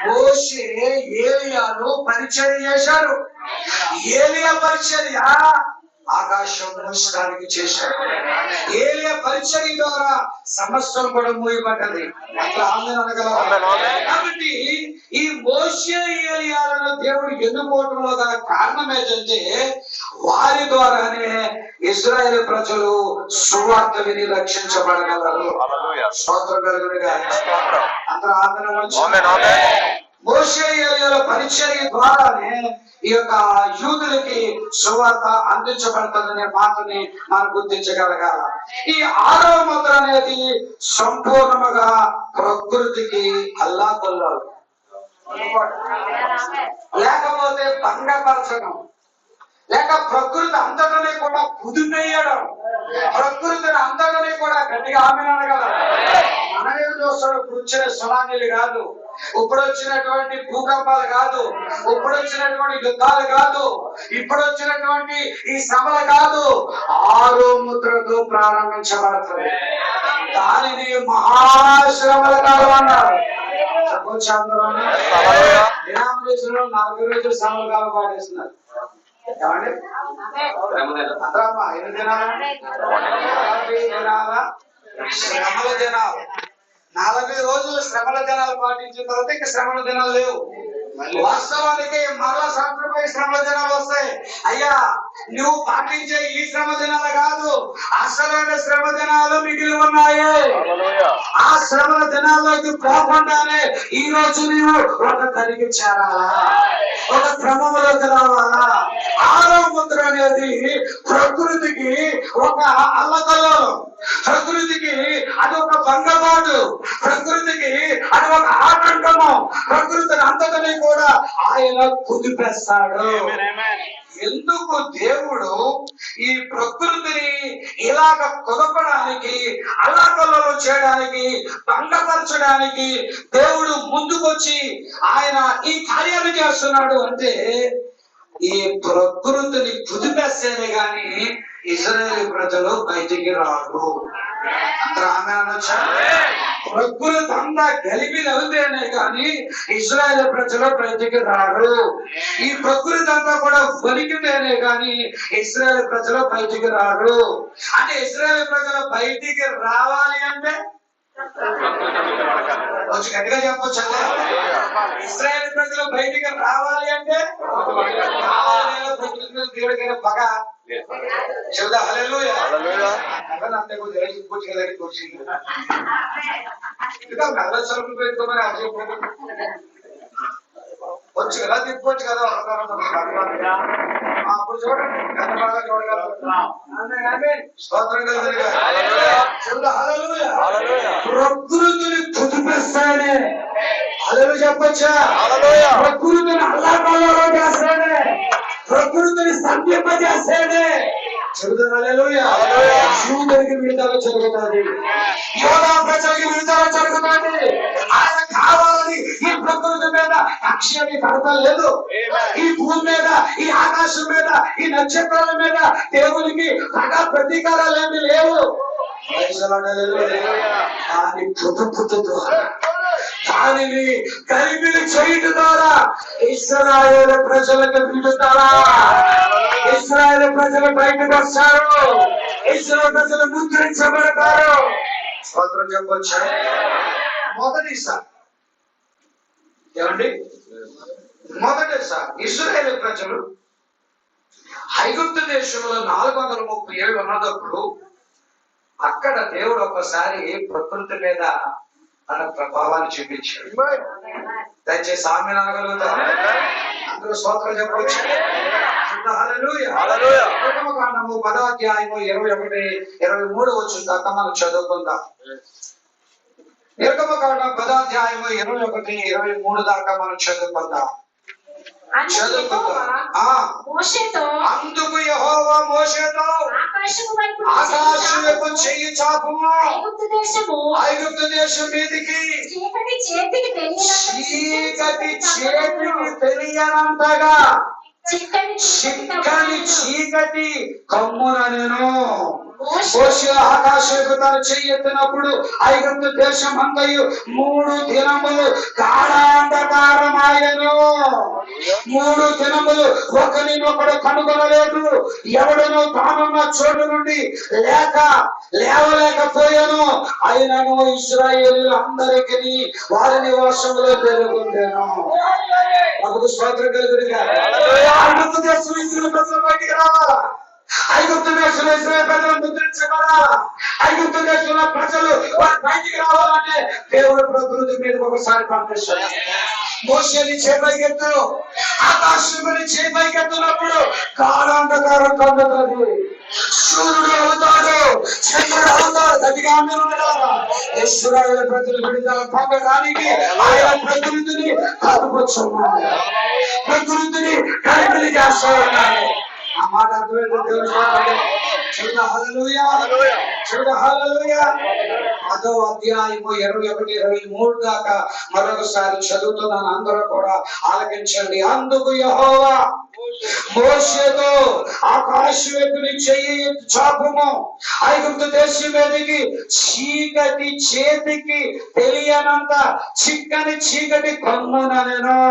మోషే ఏలియాను పరిచయం చేశాడు. ఏలియా పరిచర్య ఆకాశం మూసడానికి చేశాడు. ఏలియా పరిచర్య ద్వారా సమస్యలు కూడా మూయబడ్డది. అట్లా ఆమె అనగలరా? కాబట్టి ఈ మోషే ఏలియాలను దేవుడు ఎన్నుకోవడంలో గల కారణం ఏంటంటే వారి ద్వారానే ఇశ్రాయేలు ప్రజలు సువార్త విని రక్షించబడగలరు. స్తోత్రం కలుగునుగా. అందరూ ఆమె. మోషే ఏలియాల పరిచర్య ద్వారానే ఈ యొక్క యూదులకి సువార్త అందించబడుతుందనే మాటని మనం గుర్తించగలగాల. ఈ 6వ ముద్ర అనేది సంపూర్ణముగా ప్రకృతికి అల్లాకొల్లాలు, లేకపోతే భంగపరచడం, లేక ప్రకృతి అంతటిని కూడా పుదిపేయడం, ప్రకృతిని అంతటిని కూడా గట్టిగా ఆమె అనగలరు. మనమే చూస్తాడు, ఇప్పుడు వచ్చిన సునామీలు కాదు, ఇప్పుడు వచ్చినటువంటి భూకంపాలు కాదు, ఇప్పుడు వచ్చినటువంటి యుద్ధాలు కాదు, ఇప్పుడు వచ్చినటువంటి ఈ శ్రమలు కాదు. 6 ముద్రతో ప్రారంభించబడుతుంది. దానిని మహాశ్రమల కాలం అన్నారు. డినామినేషన్ 40 రోజులు శ్రమల కాలం పాటిస్తున్నారు. ఏమండి? 5 దినాల శ్రమల దినాలు, 40 రోజులు శ్రమల దినాలు పాటించిన తర్వాత ఇంకా శ్రమల దినాలు లేవు. వాస్తవానికి మరలా సంవత్సరంపై శ్రమల దినాలు వస్తాయి. అయ్యా, నువ్వు పాటించే ఈ శ్రమ దినాలు కాదు, అసలైన శ్రమ దినాలు మిగిలి ఉన్నాయి. ఆ శ్రమల దినాల్లోకి పోకుండానే ఈ రోజు నీవు ఒక తరిగి చేరాలా, ఒక క్రమంలోకి రావాలా. 6వ ముద్ర అనేది ప్రకృతికి ఒక అల్లకల్లోలం, ప్రకృతికి అది ఒక భంగపాటు, ప్రకృతికి అది ఒక ఆటంకము. ప్రకృతిని అంతటినీ కూడా ఆయన కుదిపేస్తాడు. ఎందుకు దేవుడు ఈ ప్రకృతిని ఇలాగ కుదపడానికి, అల్లాకల్లోలం చేయడానికి, భంగపరచడానికి దేవుడు ముందుకొచ్చి ఆయన ఈ కార్యాలు చేస్తున్నాడు అంటే ఈ ప్రకృతిని కుదిపేస్తేనే గాని ఇశ్రాయేలు ప్రజలు బయటికి రారు. అందరూ ఆమె అనొచ్చా? ప్రకృతి అంతా గలిబిలి అవుతేనే కానీ ఇశ్రాయేలు ప్రజలు బయటికి రారు. ఈ ప్రకృతి అంతా కూడా వణికితేనే కానీ ఇశ్రాయేలు ప్రజలు బయటికి రారు. అంటే ఇశ్రాయేలు ప్రజలు బయటికి రావాలి అంటే కొంచెం గట్టిగా చెప్పొచ్చు. ఇశ్రాయేలు ప్రజలు బయటికి రావాలి అంటే దేవుడికైనా పగ చెబుదా? హల్లెలూయా. అంతే సరుకులు పెట్టుకోమని అది వచ్చు కదా, తిప్పొచ్చు కదా. అప్పుడు చూడండి, ఎంత బాగా చూడగలరు. స్తోత్రం కలిగిన ప్రకృతిని కుదిపిస్తానే అలలు చెప్పొచ్చా? ప్రకృతిని అల్లాకాలలో చేస్తాడే, ప్రకృతిని స్తంభింపజేస్తాడే. శివుడికి విడుదల జరుగుతుంది, యోగా ప్రజలకి విడుదల జరుగుతుంది. ఆయన కావాలని ఈ ప్రకృతి మీద అక్షయని కడతలేదు, ఈ భూమి మీద, ఈ ఆకాశం మీద, ఈ నక్షత్రాల మీద దేవునికి ప్రతీకారాలు ఏమి లేవు. దాని పుట్టు ద్వారా, దానిని కలిపిని చేయటం ద్వారా ఇశ్రాయేలు ప్రజలకు విడుదల, ఇశ్రాయేలు ప్రజలు బయటకు వస్తారు, ఇశ్రాయేలు ప్రజలు ముద్రించబడతారు. స్తోత్రం చెప్పొచ్చు. మొదటిసారి ఏమండి, మొదటిసారి ఇశ్రాయేలు ప్రజలు ఐగుప్తు దేశంలో 437 ఉన్నప్పుడు అక్కడ దేవుడు ఒకసారి ప్రకృతి మీద తన ప్రభావాన్ని చూపించాడు. దయచేసి ఆమె అనగలుగుతారు. అందరూ స్తోత్రం చెప్పవచ్చు. కాండము 10వ అధ్యాయము 21, 23 వచ్చిన దాకా మనం చదువుకుందాం. నిర్గమకాండం 10వ అధ్యాయము 21, 23 దాకా మనం చదువుకుందాం. మోషేతో అందుకు యెహోవా మోషేతో ఆకాశం వైపు చెయ్యి చాపుము, ఐగుప్తు దేశం మీదికి చీకటి చేతికి తెలియనంతగా చిక్కని చీకటి కమ్మునను. మోషే ఆకాశంకు తన చెయ్యెత్తినప్పుడు ఐగుప్తు దేశం అంతయు 3 దినములు గాఢాంధకారమాయెను. 3 దినములు ఒకరినొకడు కనుగొనలేదు. ఎవడను తానున్న చోటు నుండి లేవలేకపోయాను. అయినను ఇశ్రాయేలీయులు అందరికీ వారి నివాసంలో పెరుగుండెను. ప్రభుకు స్తోత్రం కలుగునుగాక. ఐగుప్తు దేశం ఇశ్రాయేలు ప్రజలు బయటికి రావాలా? ఐగుప్తు దేశంలో ఇశ్రాయేలు ప్రజలు ముద్రించబడాలా? ఐగుప్తు దేశంలో ప్రజలు వారు బయటికి రావాలంటే దేవుడు ప్రకృతి మీద ఒకసారి పంపిస్తాడు. మోషేని చేపైకెత్తు, ఆకాశముని చేపైకెత్తునప్పుడు గాఢాంధకారం కమ్ముతుంది. సూర్యుడు అవుతాడు, చంద్రుడు అవుతాడు. గట్టిగా ఇశ్రాయేలు ప్రజలు విడుదల పొందడానికి ఆయన ప్రకృతిని కలుపుచున్నాడు, ప్రకృతిని కలిపిలి చేస్తా ఉన్నాడు. ఆ మాట అర్థమైతే దేవుడు చూడ హల్లెలూయా, చూడ హల్లెలూయా. 10వ అధ్యాయము 21, 23 దాకా మరొకసారి చదువుతున్నాను. అందరూ కూడా ఆలకించండి. అందుకు యెహోవా మోషేతో ఆకాశం వైపు చెయ్యి చాపుము, ఐగుప్తు దేశం మీదికి చీకటి చేతికి తెలియనంత చిక్కని చీకటి కమ్ముననెను.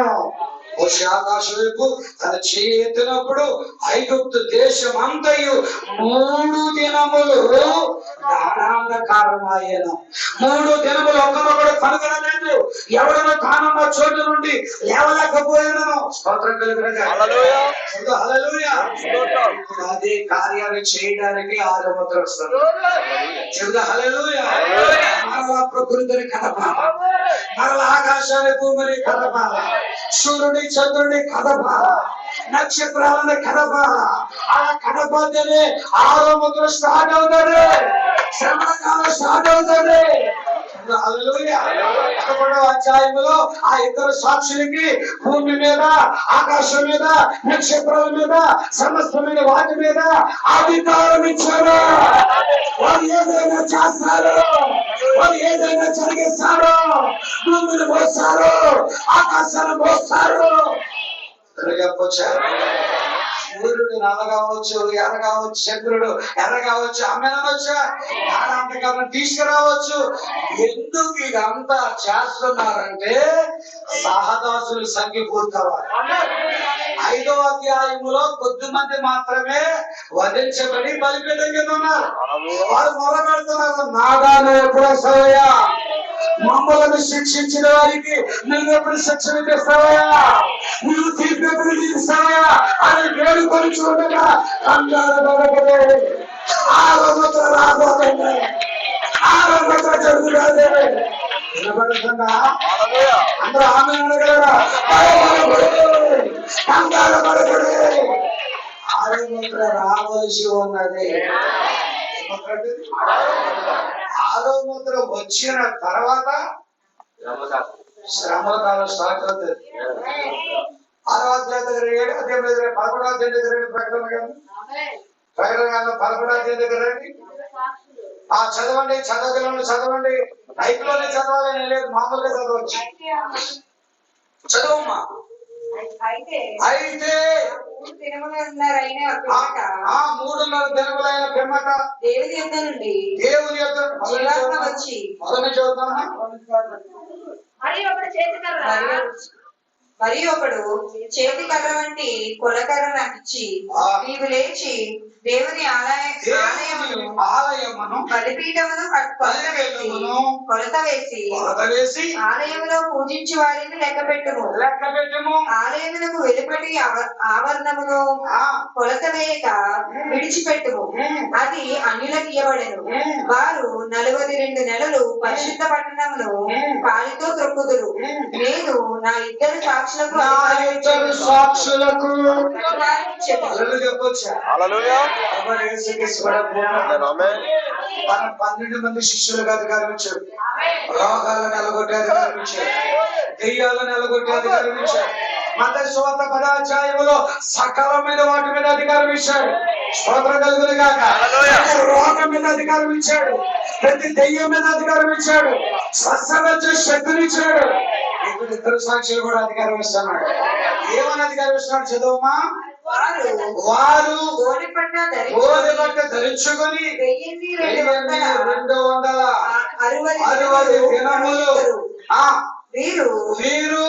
మోషే ఆకాశం వైపు తన చెయ్యి ఎత్తినప్పుడు ఐగుప్తు దేశం అంతయు 3 దినములు గాఢాంధకారమాయెను. 3 దినములు ఒక్కరొకడు కనుగొనలేదు. ఎవడను తానున్న చోటు నుండి లేవలేకపోయాను. స్తోత్రం కలుగునుగాక. హల్లెలూయా. ఇప్పుడు అదే కార్యాన్ని చేయడానికి 6వ ముద్ర వస్తుంది. చెబుదా హల్లెలూయా. మరలా ప్రకృతిని కదపాల, మరలా ఆకాశాన్ని భూమిని కదపాల, సూర్యుడి చంద్రుడి కదపాల, నక్షత్రాలను కదపాల. అలా కదపతేనే 6వ ముద్ర స్టార్ట్ అవుతుంది, శ్రమణ కాలం స్టార్ట్ అవుతుంది. 11వ అధ్యాయంలో ఆ ఇద్దరు సాక్షులకి భూమి మీద, ఆకాశం మీద, నక్షత్రాల మీద, సమస్తమైన వాటి మీద అధికారం ఇచ్చారు. వారు ఏదైనా చేస్తారు, వారు ఏదైనా జరిగిస్తారు. భూమిని మోస్తారు, ఆకాశాన్ని మోస్తారు. చెప్పొచ్చారు. సూర్యుడు నల్ల కావచ్చు, ఎర్ర కావచ్చు, చంద్రుడు ఎర్ర కావచ్చు, అమ్మనొచ్చా అంతకాలం తీసుకురావచ్చు. ఎందుకు ఇదంతా చేస్తున్నారంటే సహదాసులు సంఖ్య పూర్తవాలి. 5వ అధ్యాయములో కొద్దిమంది మాత్రమే వధించబడి బలిపీఠం కింద ఉన్నారు. వారు మొదలుపెడుతున్నారు, నాదాను ఎప్పుడు వస్తావయ్యా? మమ్మల్ని శిక్షించిన వారికి నువ్వు ఎప్పుడు శిక్షణ తెస్తావయ్యా? నువ్వు తీర్పు ఎప్పుడు తీరుస్తావయ్యా అని వేడుకొని చూడగా కంగారు పడకలే. 6వ ముద్ర రాబోతుంది, 6వ ముద్ర జరుగుతుంది. వినపడుతుందా? అందరూ ఆమె అనగలరా? కంగారు పడకలే. 6వ ముద్ర రావాల్సి ఉన్నది. 6వ ముద్ర వచ్చిన తర్వాత శ్రమల కాలం స్టార్ట్ అవుతుంది. 6వ అధ్యాయం దగ్గర 7వ అధ్యాయం దగ్గర 11వ అధ్యాయం దగ్గర ప్రకటన గ్రంథం 11వ అధ్యాయం దగ్గర చదవండి. చదవగలను చదవండి. బైక్లోనే చదవాలని లేదు, మామూలుగా చదవచ్చు. చదవమ్మా. అయితే 3 దినములైన పిమ్మట దేవుని యొద్ద నుండి వచ్చి మొదలు చూద్దామా. మరి ఒకడు చేతి కర్ర వంటి కొలకర్ర నాకు ఇచ్చి, నీవు లేచి దేవుని ఆలయమును బలిపీఠమును కొలత వేసి ఆలయములో పూజించి వారిని లెక్కపెట్టుము. ఆలయమునకు వెలుపటి ఆవరణమును కొలత వేయక విడిచిపెట్టుము. అది అన్యులకు ఇయ్యబడెను. వారు 42 నెలలు పరిశుద్ధ పట్టణమును కాలితో త్రొక్కుదురు. నేను నా ఇద్దరు సాక్షులకు చెప్పొచ్చా? ఎవరు యేసుక్రీస్తు కూడా మన 12 మంది శిష్యులుగా అధికారం ఇచ్చాడు. రోగాలను ఎలగొట్టే అధికారం ఇచ్చాడు. దెయ్యాలను ఎలగొట్టే అధికారం ఇచ్చాడు. మత్తయి సువార్త 10వ అధ్యాయంలో సకలమైన వాటి మీద అధికారం ఇచ్చాడు. స్తోత్రం కలుగును గాక. రోగం మీద అధికారం ఇచ్చాడు. ప్రతి దెయ్యం మీద అధికారం ఇచ్చాడు. స్వస్థపరిచే శక్తిని ఇచ్చాడు. ఇప్పుడు 2 సాక్షులు కూడా అధికారం ఇస్తున్నాడు. ఏమని అధికారం ఇస్తున్నాడు చదువుమా? వారు గోనెపట్ట ధరించుకొని 1260 దినములు వీరు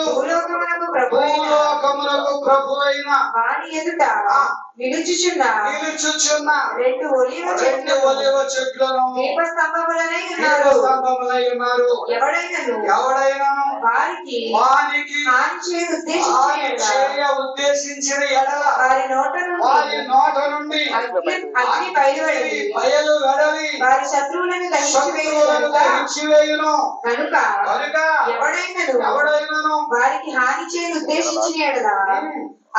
భూలోకమునకు ప్రభు అయిన వాని ఎదుట నిలుచుచున్న 2 ఒలీవ చెట్లను దీపస్తంభములనై ఉన్నారు. ఎవడైనను వారికి హాని చేయ ఉద్దేశించిన ఎడల వారి నోట నుండి అగ్ని బయలువెడలి వారి శత్రువులను దహించివేయును. కనుక ఎవడైనను వారికి హాని చేయ ఉద్దేశించిన ఎడల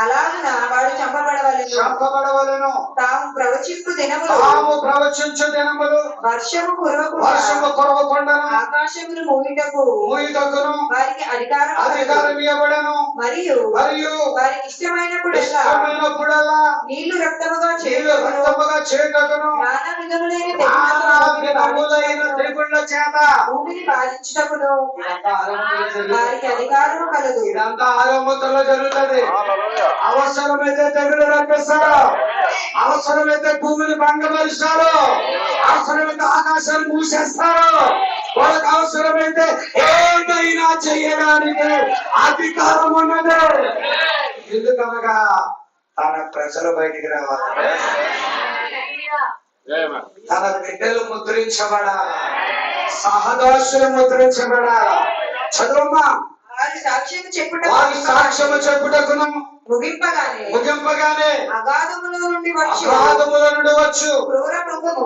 అలాగున వాడు చంపబడవలెను. తాము ప్రవచించు దినములు వర్షము కురవకుండా ఆకాశమును మూయుటకు వారికి అధికారం ఇవ్వబడను. మరియు వారికి ఇష్టమైనప్పుడల్లా నీళ్లు రక్తముగా చేయుటకును నానా విధములైన తెగుళ్ళ చేత భూమిని బాధించుటకును వారికి అధికారము కలదు. ఇదంతా ఆరంభంలో జరుగుతుంది. అవసరమైతే తెగులు రప్పిస్తారు. అవసరమైతే భూమిని భంగపరుస్తారు. అవసరమైతే ఆకాశాన్ని మూసేస్తారు. వాళ్ళకి అవసరమైతే ఏదైనా చేయడానికి అధికారం ఉన్నది. ఎందుకనగా తన ప్రజలు బయటికి రావాలి. తన బిడ్డలు ముద్రించబడాలి. సహదోషులు ముద్రించబడాలి. చదువుమా. వారి సాక్ష్యము చెప్పుటకును ముగింపగానే అగాధముల నుండి వచ్చు క్రూర మృగము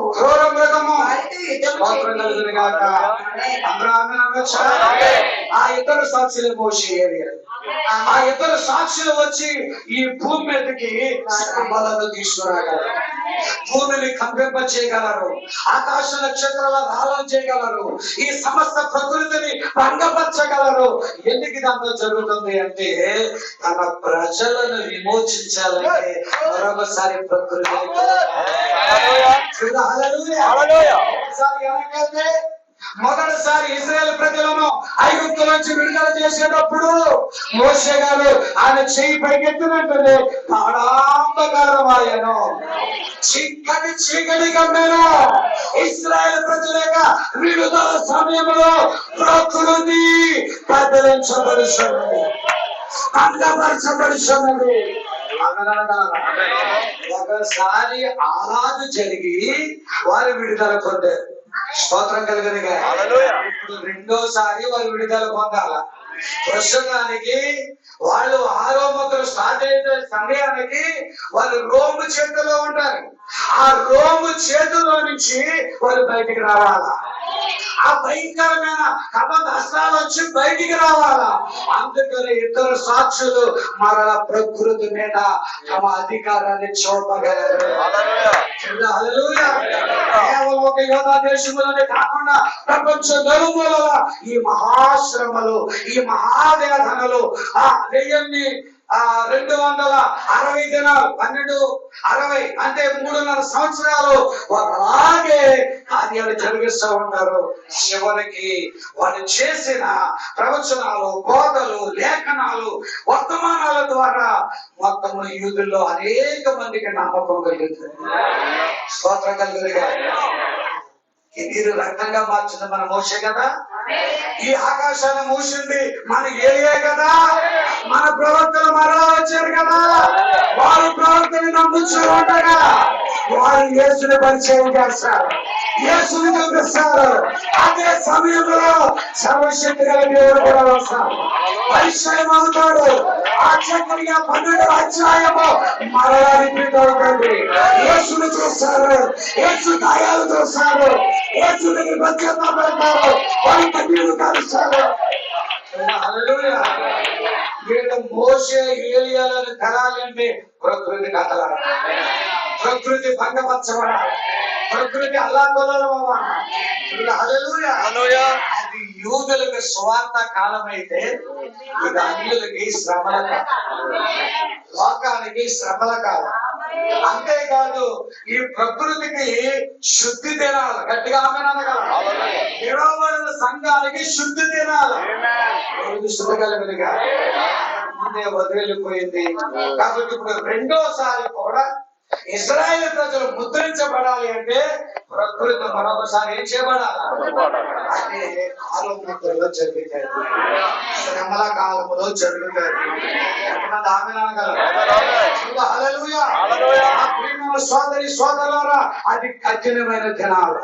వారితో ఆ ఇతర సాక్షులు మోసే ఆ ఇతర సాక్షులు వచ్చి ఈ భూమి మీదకి స్తంభాలను తీసుకురాగలరు. భూమిని కంపింప చేయగలరు. ఆకాశ నక్షత్రాల రాలం చేయగలరు. ఈ సమస్త ప్రకృతిని భంగపరచగలరు. ఎందుకు ఇదంతా జరుగుతుంది అంటే తన ప్రజలను విమోచించాలంటే మరొకసారి ప్రకృతిని మొదటిసారి ఇశ్రాయేలు ప్రజలను ఐగుప్తు నుంచి విడుదల చేసేటప్పుడు మోషే గారు ఆయన చేయి పైకెత్తినట్టునే తాడాంబకారమాయను. చీకటి కమ్మాను. ఇశ్రాయేలు ప్రజల యొక్క విడుదల సమయంలో ప్రకృతి కదిలించబడుతున్నది, భంగపరచబడుతున్నది. ఒకసారి ఆరాధన జరిగి వారి విడుదల పొందారు. స్తోత్రం కలుగునుగా. ఇప్పుడు రెండోసారి వారు విడుదల పొందాల. ప్రస్తుతానికి వాళ్ళు 6వ మొదలు స్టార్ట్ అయితే సమయానికి వాళ్ళు రోము చేతిలో ఉంటారు. ఆ రోము చేతిలో నుంచి వాళ్ళు బయటికి రావాలా. ఆ భయంకరమైన కథాలు వచ్చి బయటికి రావాలా. అందుకని ఇతర సాక్షులు మరల ప్రకృతి మీద తమ అధికారాన్ని చూపగలరు. కేవలం ఒక యోధా దేశంలోనే కాకుండా ప్రపంచం నలుమూలల ఈ మహాశ్రమలు, ఈ మహావేదనలు, ఆ 260 దినాలు 1260 అంటే 3.5 సంవత్సరాలు అలాగే కార్యాలు జరిగిస్తూ ఉంటారు. చివరికి వాళ్ళు చేసిన ప్రవచనాలు, బోధలు, లేఖనాలు, వర్తమానాల ద్వారా మొత్తము యూదుల్లో అనేక మందికి నమ్మకం కలుగుతుంది. స్తోత్రం కలుగునుగా. ఈ నీరు రక్తంగా మార్చింది మన మోషే కదా. ఈ ఆకాశాన్ని మూసింది మన ఏలియా కదా. మన ప్రవక్తలు మరలా వచ్చారు కదా. వారు ప్రవక్తని నమ్ముచూ ఉండగా వారు యేసుని పరిచయం చేస్తారు, యేసుని చూపిస్తారు. అదే సమయంలో సర్వశక్తి గల దేవుడు కూడా వస్తారు, పరిచయం అవుతాడు. ఆ చక్కగా 12వ అధ్యాయము మరలా రిపీట్ అవుతుంది. యేసుని చూస్తారు, యేసు గాయాలు చూస్తారు, యేసు దగ్గర బధ్యత పెడతారు, వారి కన్నీళ్లు కలుస్తారు. వీళ్ళు మోషే ఏలియాలను కరాలంటే ప్రకృతి కథలు. ప్రకృతి భంగపరచబడాలి, ప్రకృతి అల్లాకొల్లం అవ్వాలి. అది యూదులకు స్వార్థ కాలం అయితే ఇది అన్యులకి శ్రమల కాలం, లోకానికి శ్రమల కాలం. అంతేకాదు ఈ ప్రకృతికి శుద్ధి తినాలి, గట్టిగా విడవబడిన సంఘానికి శుద్ధి తినాలి. శుద్ధి కలిగినగా ముందే వదిలిపోయింది కాబట్టి ఇప్పుడు రెండోసారి కూడా ఇశ్రాయేలు ప్రజలు ముద్రించబడాలి అంటే ప్రకృతి మరొకసారి ఏం చేయబడాలి? అంటే కాలంలో జరుగుతాయి, శ్రమల కాలంలో జరుగుతాయి. సోదరి సోదరులారా, అది కఠినమైన దినాలు,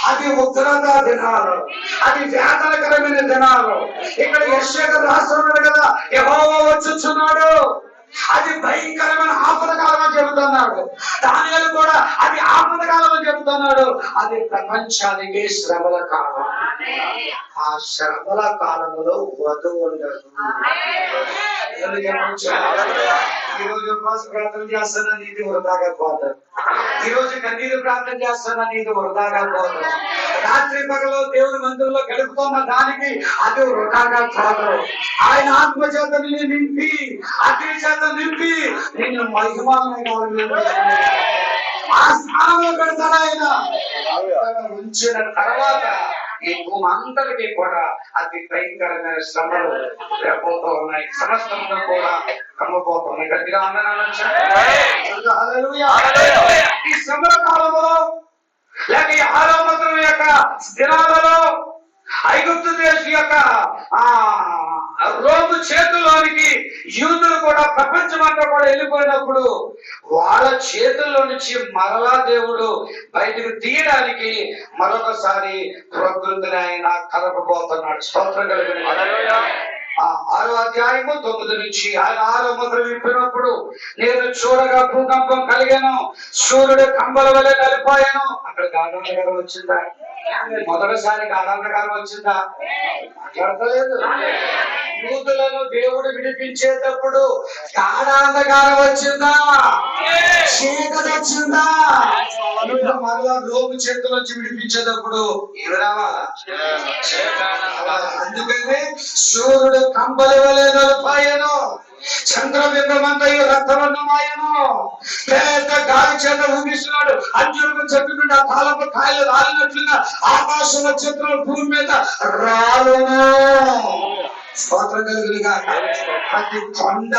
అది ఉగ్రత దినాలు, అది వేదనకరమైన దినాలు. ఇక్కడ యెషయా రాస్తున్నాడు కదా, యెహోవా వచ్చుచున్నాడు, అది భయంకరమైన ఆపదకాలం అని చెబుతున్నాడు. దానియేలు కూడా అది ఆపదకాలం అని చెబుతున్నాడు. అది ప్రపంచానికి శ్రమల కాలం. ఆ శ్రమల కాలంలో వధువు ఉండదు. ఈ రోజు ఉపవాస ప్రార్థన చేస్తున్నా నీది వృధాగా పోతాడు, ఈ రోజు కన్నీరు ప్రార్థన చేస్తున్నా నీది వృధాగా పోతాడు. రాత్రి పగలు దేవుడి మందిరంలో గడుపుతున్న దానికి అది వృధాగా పోదు. ఆయన ఆత్మ చేత నిన్ను నింపి, అగ్ని చేత నింపి నిన్ను మహిమమైన ఆ స్థానంలో పెడతాడు. ఆయన ఉంచిన తర్వాత ఈ భూమి అందరికీ కూడా అతి భయంకరమైన శ్రమలు రేపోతూ ఉన్నాయి, సమస్తంలో కూడా కమ్మపోతున్నాయి. గట్టిగా ఈ శ్రమల కాలంలో లేక ఈ 6వ మంత్రం యొక్క దినాలలో ఐగుప్తు దేశం యొక్క రోగు చేతుల్లోనికి యూదులు కూడా ప్రపంచమంతా కూడా వెళ్ళిపోయినప్పుడు వాళ్ళ చేతుల్లో నుంచి మరలా దేవుడు బయటకు తీయడానికి మరొకసారి ప్రకృతిని ఆయన కలపబోతున్నాడు. స్తోత్రం కలిగిన 6వ అధ్యాయము 9 నుంచి ఆయన 6వ మంత్రం విప్పినప్పుడు నేను చూడగా భూకంపం కలిగాను, సూర్యుడు కంబల వలె కలిపాయను. అక్కడ గాఢాంధకారం వచ్చిందా? మొదటిసారి గాఢాంధకారం వచ్చిందా? మాట్లాడతలేదు. యూదులను దేవుడు విడిపించేటప్పుడు గాఢాంధకారం వచ్చిందా? చీకటి వచ్చిందా? మరలా రోగు చేతుల నుంచి విడిపించేటప్పుడు ఇవి రావాలా? అందుకనే సూర్యుడు కంబలి వలె నలుపాయను, చంద్రబింబమంతయు రక్తవర్ణమాయను. పెద్ద గాలి చేత ఊగిస్తున్నాడు, అంజూరపు చెట్టు నుండి ఆ కాలపు కాయలు రాలినట్లుగా ఆకాశ నక్షత్రాలు భూమి మీద రాలును. స్తోత్రం కలుగునుగా. ప్రతి కొండ,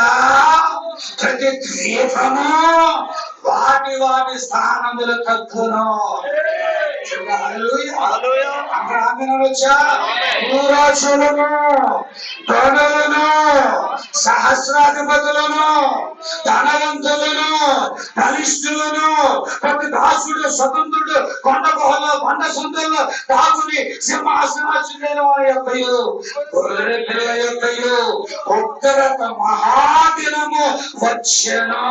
ప్రతి ద్వీపము వాటి వాటి స్థానములు కత్తును. రాజులను, ధనులను, సహస్రాధిపతులను, ధనవంతులను, బలిష్ఠులను, ప్రతి దాసుడు స్వతంత్రుడు కొండ గుహలో బండ సొంతల్లో దాసుని సింహాసనాశుడైన వారి యొక్కయు గొర్రె పిల్ల యొక్కయు ఉగ్రత మహాదినము వచ్చెను.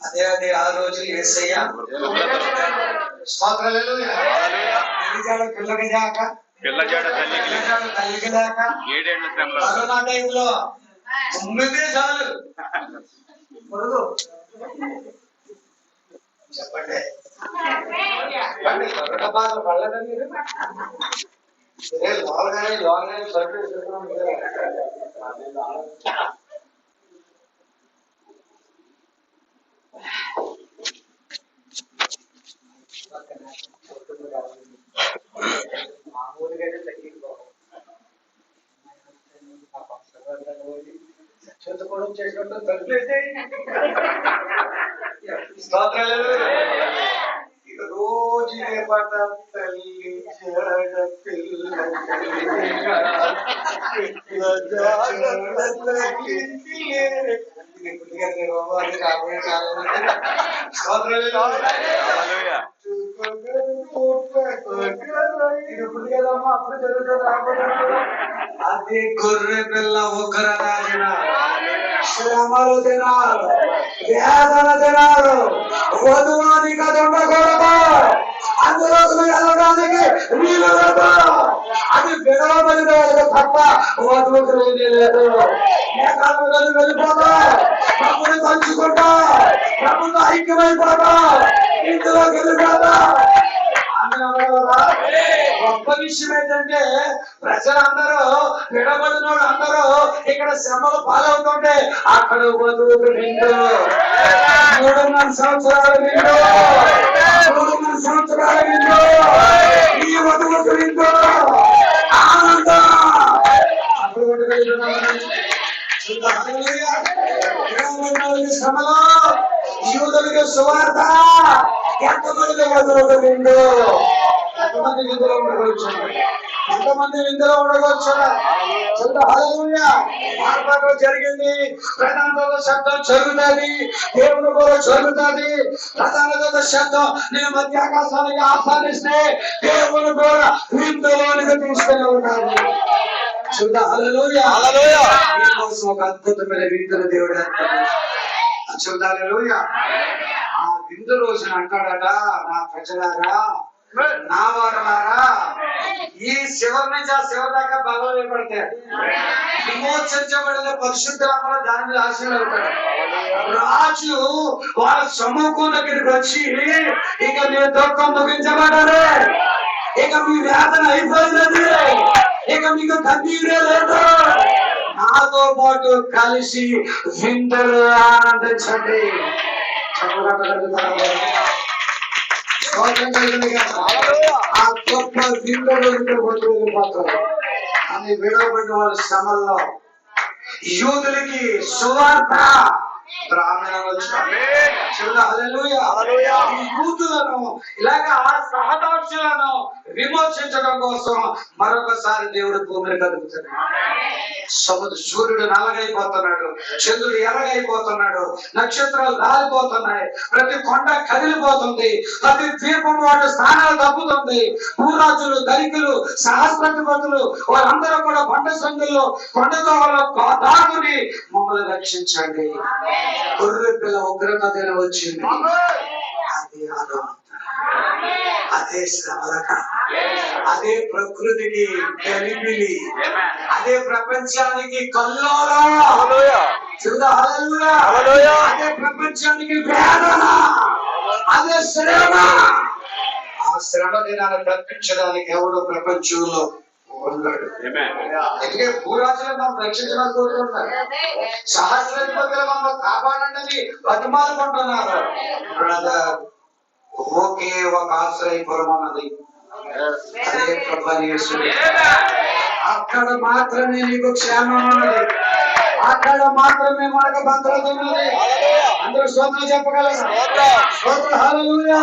అదే ఆ రోజు యేసయ్య పిల్లకి దాకా తల్లికి దాకా కరోనా టైంలో 9 సార్లు చెప్పండి. కరోనా బాధలు పడలేదా మీరు? లోన్గానే సర్వీస్ మామూలుగా తగ్గిపోవడం చేసినట్టు తగ్గితే రోజు పడ తల్లి అది గొర్రె పిల్ల ఒకరు శ్రమలు తినాలి, వేదన తినాలి, వధువానికి అది ఉండకూడదు, అందులో వెళ్ళడానికి వీలు లేదు. అది విడవబడిన వాళ్ళకి తప్ప వధువుకు లేనే లేదు. మేఘాలలో వెళ్ళిపోతా, ప్రభుని తలుచుకుంటా, ప్రభుతో ఐక్యమైపోతా, ఇందులోకి వెళ్ళిపోతా. గొప్ప విషయం ఏంటంటే ప్రజలందరూ విడబడిన అందరూ ఇక్కడ శ్రమలు పాలవుతుంటే అక్కడ వధువుకు విందు 3.5 సంవత్సరాల విందు, 3.5 సంవత్సరాల విందు, ఈ వధువుకు విందు ఆనందం. శ్రమలో యూదులకు సువార్త, ఎంతమంది వధువుకు విందు, ఎంతమంది విందులో ఉండవచ్చు, ఎంతమంది విందులో ఉండవచ్చు. ఆర్భాటం జరిగింది, ప్రధాన శబ్దం జరుగుతుంది, దేవుడు కూడా జరుగుతుంది. ప్రధాన శబ్దం నేను మధ్య ఆకాశానికి ఆహ్వానిస్తే దేవుడు కూడా విందులోనికి తీసుకెళ్ళి ఉన్నాడు. మీకోసం ఒక అద్భుతమైన విందులు దేవుడు చూడాలి. ఆ విందు రోజున అంటాడట, నా ప్రజలారా, నా వారలారా, ఈ శివరి నుంచి ఆ శివ దాకా బలం ఏర్పడతాడు. విమోచించబడిన పరిశుద్ధులందరూ దాని మీద ఆశీర్వడతాడు. రాజు వాళ్ళ సమూహం దగ్గరికి వచ్చి, ఇక మీ దుఃఖం ముగించబడాలి, ఇక మీ వేదన అయిపోయినది, ఇక మీకు కన్నీరే లేదు, నాతో పాటు కలిసి విందులు ఆనందించండి. ఆ గొప్ప విందులు వెళ్ళిపోతారు అని విడవబడిన వాళ్ళ శ్రమల్లో యూదులకి సువార్త యూదులను ఇలాగా సహదాక్షులను విమోచించడం కోసం మరొకసారి దేవుడు భూమిని కలుగుతాడు. సూర్యుడు నల్లగైపోతున్నాడు, చంద్రుడు ఎర్రగైపోతున్నాడు, నక్షత్రాలు రాలిపోతున్నాయి, ప్రతి కొండ కదిలిపోతుంది, ప్రతి ద్వీపం వాటి స్థానాలు తప్పుతుంది. భూరాజులు, ధనికులు, సహస్రపతులు వాళ్ళందరూ కూడా కొండ సందుల్లో కొండతో దాగుని మమ్మల్ని రక్షించండి. గొర్రె పిల్ల ఉగ్రత దిన వచ్చింది, అది అదే శ్రమలక, అదే ప్రకృతికి గలిబిలి, అదే ప్రపంచానికి కల్లోలం, అదే ప్రపంచానికి వేదన, అదే శ్రమ. ఆ శ్రమ దినాన్ని తప్పించడానికి ఎవడు ప్రపంచంలో ఉన్నాడు. అందుకే భూరాజులు మనం రక్షించడానికి కోరుకుంటున్నారు, సహస్రాధిపతులు మనం కాపాడండి బతిమాలుకుంటున్నారు. బ్రదర్, ఒకే ఒక ఆశ్రయపురం అన్నది, అదే ప్రభు. అక్కడ మాత్రమే నీకు క్షేమం ఉన్నది, అక్కడ మాత్రమే మనకు భద్రత ఉన్నది. అందరూ స్తోత్రం చెప్పగలరు. స్తోత్రం, హల్లెలూయా.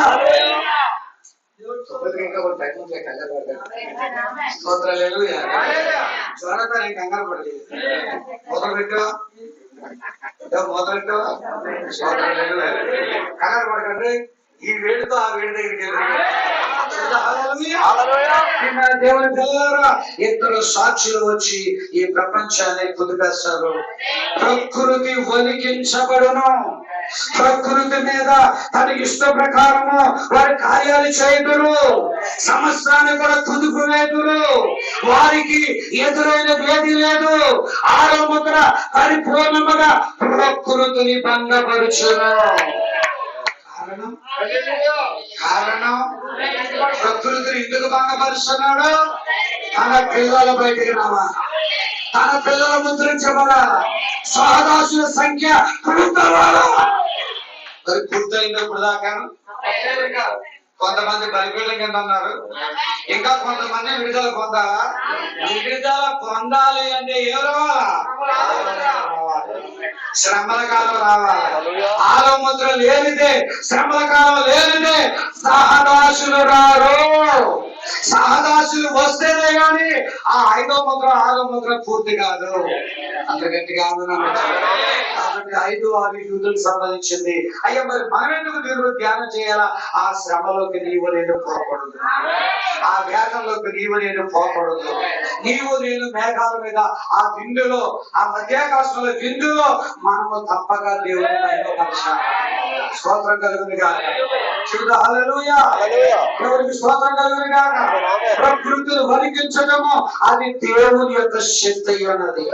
త్వరగా కంగారు పడలేదు, మొదలుపెట్టావా కంగారు పడకండి. ఈ వేడితో ఆ వేడి దగ్గరికి దేవుని పిల్లలారా, ఇద్దరు సాక్షులు వచ్చి ఈ ప్రపంచాన్ని కుదిపేస్తారు. ప్రకృతి వణికించబడును, ప్రకృతి మీద తన ఇష్ట ప్రకారము వారి కార్యాలు చేయుదురు, సమస్తాన్ని కూడా కుదుపు వేదురు, వారికి ఎదురైనది ఏది లేదు. ఆరో ముద్ర పరిపూర్ణముగా ప్రకృతిని భంగపరుచును. కారణం ప్రకృతిని ఎందుకు భంగపరుస్తున్నాడు? తన పిల్లల బయటికి రావా, తన పిల్లలు ముద్రించబడాల, సహదాసుల సంఖ్య పూర్తవాలా. మరి పూర్తయినప్పుడు దాకా కొంతమంది బలిపీఠం కింద ఉన్నారు, ఇంకా కొంతమంది విడుదల పొందాలా. విడుదల పొందాలి అంటే ఎవరు రావాలా? శ్రమల కాలం రావాలి. ఆరో ముద్ర లేనిదే, శ్రమల కాలం లేనిదే సహదాసులు రారు. సహదాసులు వస్తేనే గాని ఆ 5వ ముద్ర 6వ ముద్ర పూర్తి కాదు. అంత గట్టిగా కాబట్టి 5, 6 యూదులకు సంబంధించింది. అయ్యా, మరి మనం ఎందుకు దేవుడు ధ్యానం చేయాలా? ఆ శ్రమలోకి నీవు నేను పోకూడదు, ఆ వేదంలోకి నీవు నేను పోకూడదు. నీవు నేను మేఘాల మీద ఆ విందులో, ఆ మధ్యాకాశంలో విందులో మనము తప్పగా దేవుని మహిమపరచాలి. స్తోత్రం కలుగును గాక. చెబుతా హల్లెలూయా. దేవునికి స్తోత్రం కలుగును గాక. ప్రకృతిని వణికించడము అది దేవుని యొక్క శక్తి అన్నది.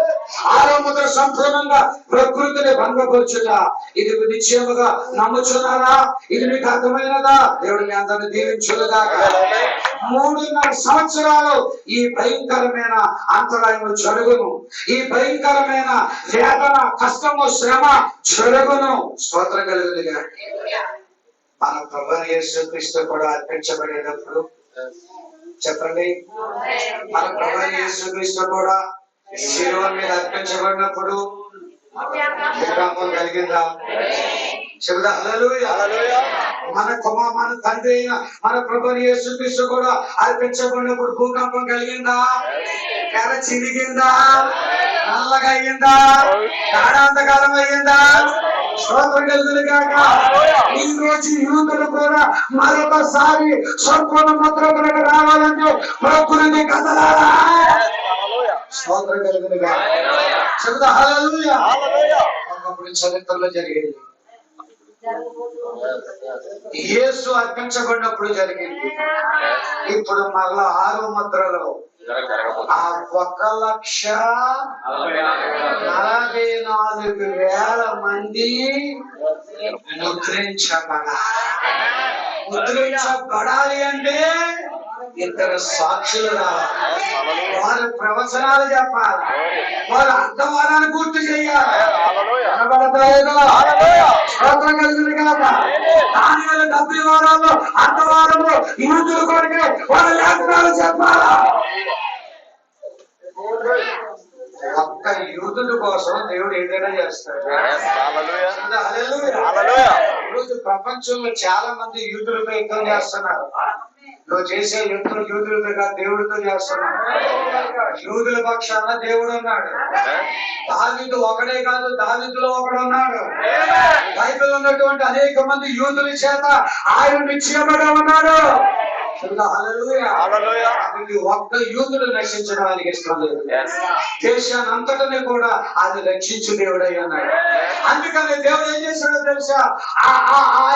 ఆరంభంలో సంపూర్ణంగా ప్రకృతిని భంగపరచుట ఇది నిశ్చయముగా నమ్ముచున్నారా? ఇది మీకు అర్థమైనదా? దేవుడు మీ అందరిని దీవించుగాక. 3.5 సంవత్సరాలు ఈ భయంకరమైన అంతరాయము జరుగును. ఈ భయంకరమైన వేదన, కష్టము, శ్రమ జరుగును. స్తోత్రం కలుగునుగా. మన ప్రభువైన యేసుక్రీస్తు కూడా అర్పించబడేటప్పుడు చెప్పండి, మన ప్రభువైన యేసుక్రీస్తు కూడా శిలువ మీద అర్పించబడినప్పుడు భూకంపం కలిగిందా? చెబుదా హల్లెలూయా. మన తండ్రి అయిన మన ప్రభువైన యేసుక్రీస్తు కూడా అర్పించబడినప్పుడు భూకంపం కలిగిందా? తెర చిరిగిందా? నల్లగా అయ్యిందా? కాడాంతకాలం అయ్యిందా? స్తోత్రం కలుగును గాక. ఈ రోజు యూదులు కూడా మరొకసారి సంపూర్ణ ముద్రలకు రావాలంటే ప్రకృతి కదలాలా? స్తోత్రం కలుగును గాక. చెబుతా హల్లెలూయా. ఒకప్పుడు చరిత్రలో జరిగింది. యేసు అర్పించబడినప్పుడు జరిగింది. ఇప్పుడు మరలా 6వ ముద్రలో ఆ 1,44,000 మంది ముద్రించబడాలి అంటే ఇద్దరు సాక్షులు రావాలి. వారు ప్రవచనాలు చెప్పాలి. వారు అర్థవాదాన్ని పూర్తి చేయాలి. దానివేళ 70 వారాల్లో అర్థవాదము యూదుల కొరకే వారి లేఖనాలు చెప్పాలా? ఒక్క యూదుల కోసం దేవుడు ఏదైనా చేస్తాడు. ఈరోజు ప్రపంచంలో చాలా మంది యూదులపై యుద్ధం చేస్తున్నారు. నువ్వు చేసే యుద్ధం యూదులతో దేవుడితో చేస్తున్నావు. యూదుల పక్షాన దేవుడు ఉన్నాడు. దావీదు ఒకడే కాదు, దావీదులో ఒకడు ఉన్నాడు. బైబిల్ ఉన్నటువంటి అనేక మంది యూదుల చేత ఆయన నిశ్చయబడి ఉన్నాడు. ఒక్క యూదుడు రక్షించడానికి ఇష్టం లేదు. దేశాన్ని అంతటనే కూడా అది రక్షించు దేవుడు అయి ఉన్నాడు. అందుకని దేవుడు ఏం చేశాడో తెలుసా? ఆ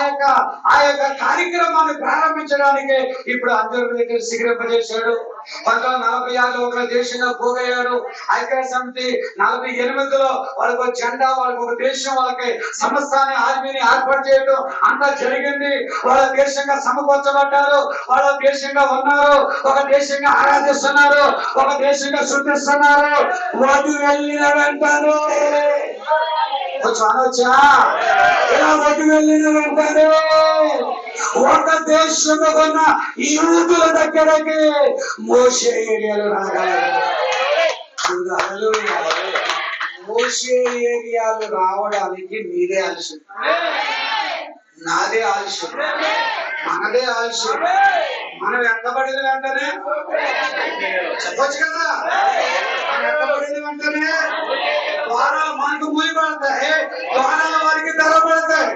యొక్క కార్యక్రమాన్ని ప్రారంభించడానికి ఇప్పుడు అందరి దగ్గర సిగరింపజేశాడు. 1946లో ఒక దేశంగా పోగయ్యాడు. ఐక్యరాజ్య సమితి 48లో వాళ్ళకు జెండా, వాళ్ళకు ఒక దేశం, వాళ్ళకి సమస్తాన్ని ఆర్మీని ఏర్పాటు చేయడం అంతా జరిగింది. వాళ్ళ దేశంగా సమకూర్చబడ్డారు. వాళ్ళ దేశంగా ఉన్నారు. ఒక దేశంగా ఆరాధిస్తున్నారు. ఒక దేశంగా శుద్ధిస్తున్నారు. వాటి వెళ్ళిన వెంటారు అనొచ్చా? ఇలా వాటి వెళ్ళిన వెంటారు ఒక దేశంలో ఉన్న యూదుల దగ్గరకి మోషే ఏరియాలో రాగలరు. మోషే ఏరియాలు రావడానికి మీరే ఆలస్యం, నాదే ఆలస్యం, మనదే ఆలస్యం. మనం వెంటబడిన వెంటనే చెప్పొచ్చు కదా. మనం వెంటబడిన వెంటనే ద్వారాలు మనకు మూయబడతాయి, ద్వారాల వారికి తెరబడతాయి.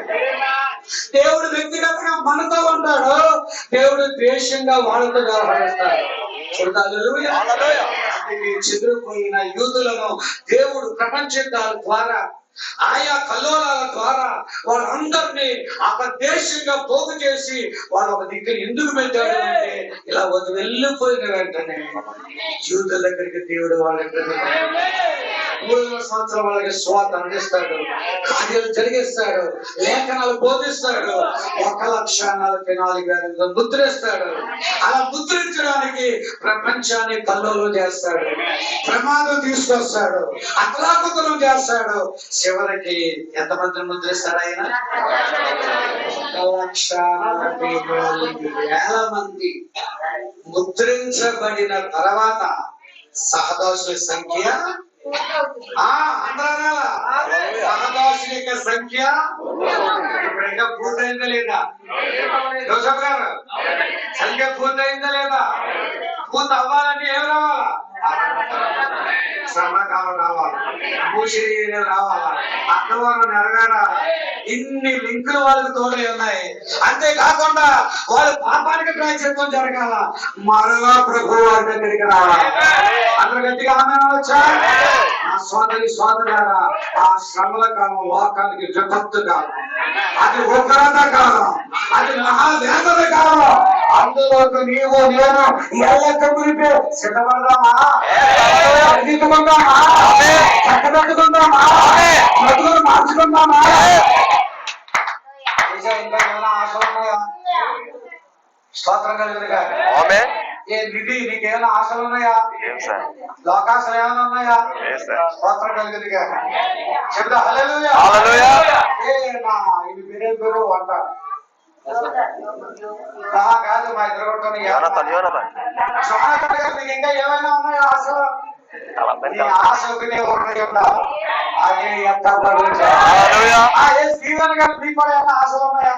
దేవుడు వ్యక్తిగతంగా మనతో ఉంటాడు. దేవుడు ద్వేషంగా వాళ్ళతో వ్యవహరిస్తాడు. చెదిరిపోయిన యూదులను దేవుడు ప్రపంచ ద్వారా, ఆయా కల్లోలాల ద్వారా వాళ్ళందరినీ ఒక దేశంగా పోగు చేసి వాళ్ళు ఒక దగ్గర ఎందుకు పెట్టాడు అంటే, ఇలా వెళ్ళిపోయిన వెంటనే యూదుల దగ్గరికి దేవుడు వాళ్ళకి 3వ సంవత్సరం వాళ్ళకి స్వార్థ అందిస్తాడు, కార్యాలు జరిగిస్తాడు, లేఖనాలు బోధిస్తాడు. 1,44,000 ముద్రిస్తాడు. అలా ముద్రించడానికి ప్రపంచాన్ని కల్లోలం చేస్తాడు, ప్రమాదం తీసుకొస్తాడు, అతలాకుతలం చేస్తాడు. చివరికి ఎంతమందిని ముద్రిస్తాడు ఆయన? 1,44,000 మంది ముద్రించబడిన తర్వాత సహదాసుల సంఖ్య సహదాసుల యొక్క సంఖ్య ఇప్పుడు ఇంకా పూర్తయిందా లేదా? జోసఫ్ గారు, సంఖ్య పూర్తయిందా లేదా? పూర్తి అవ్వాలంటే ఏం రావాలా? శ్రమకాలం రావాలి, మూసి రావాలా, అర్థవారం నెరవేరాలి. ఇన్ని లింకులు వాళ్ళకి తోడే ఉన్నాయి. అంతేకాకుండా వాళ్ళు పాపానికి ప్రాయశ్చిత్తం జరగాల, మరలా ప్రభు వారి దగ్గరికి రావాలి. అందరూ గట్టిగా అనవచ్చా? నా సోదరి సోదరులారా, ఆ శ్రమల కాలం లోకానికి విపత్తు కాలం, అది ఉగ్రత కాలం, అది మహావేదన కాలం. అందులోకి నీవు నేను ఎల్లక మునిపే సిద్ధపడదామా? ఎదుగుకుందామా? చక్కబెట్టుకుందామా? మధులు మార్చుకుందామా? ఇంకా ఏమైనా ఆశ ఉన్నాయా? స్తోత్రం కలుగునుగా. ఏ నిధి, నీకేమైనా ఆశలు ఉన్నాయా? లోకాశలు ఏమైనా ఉన్నాయా? స్తోత్రం కలుగునుగా. చెప్తా హల్లెలూయా. ఇది వేరే పేరు అంటారు కాదు, మా ఇద్దరు కొట్టుకుని మీకు ఇంకా ఏమైనా ఉన్నాయా ఆశలు? నీ ఆశ ఒకటే ఒకటి ఉండాలి, అదే జీవన్ గారు మీకు కూడా ఏమైనా ఆశలు ఉన్నాయా?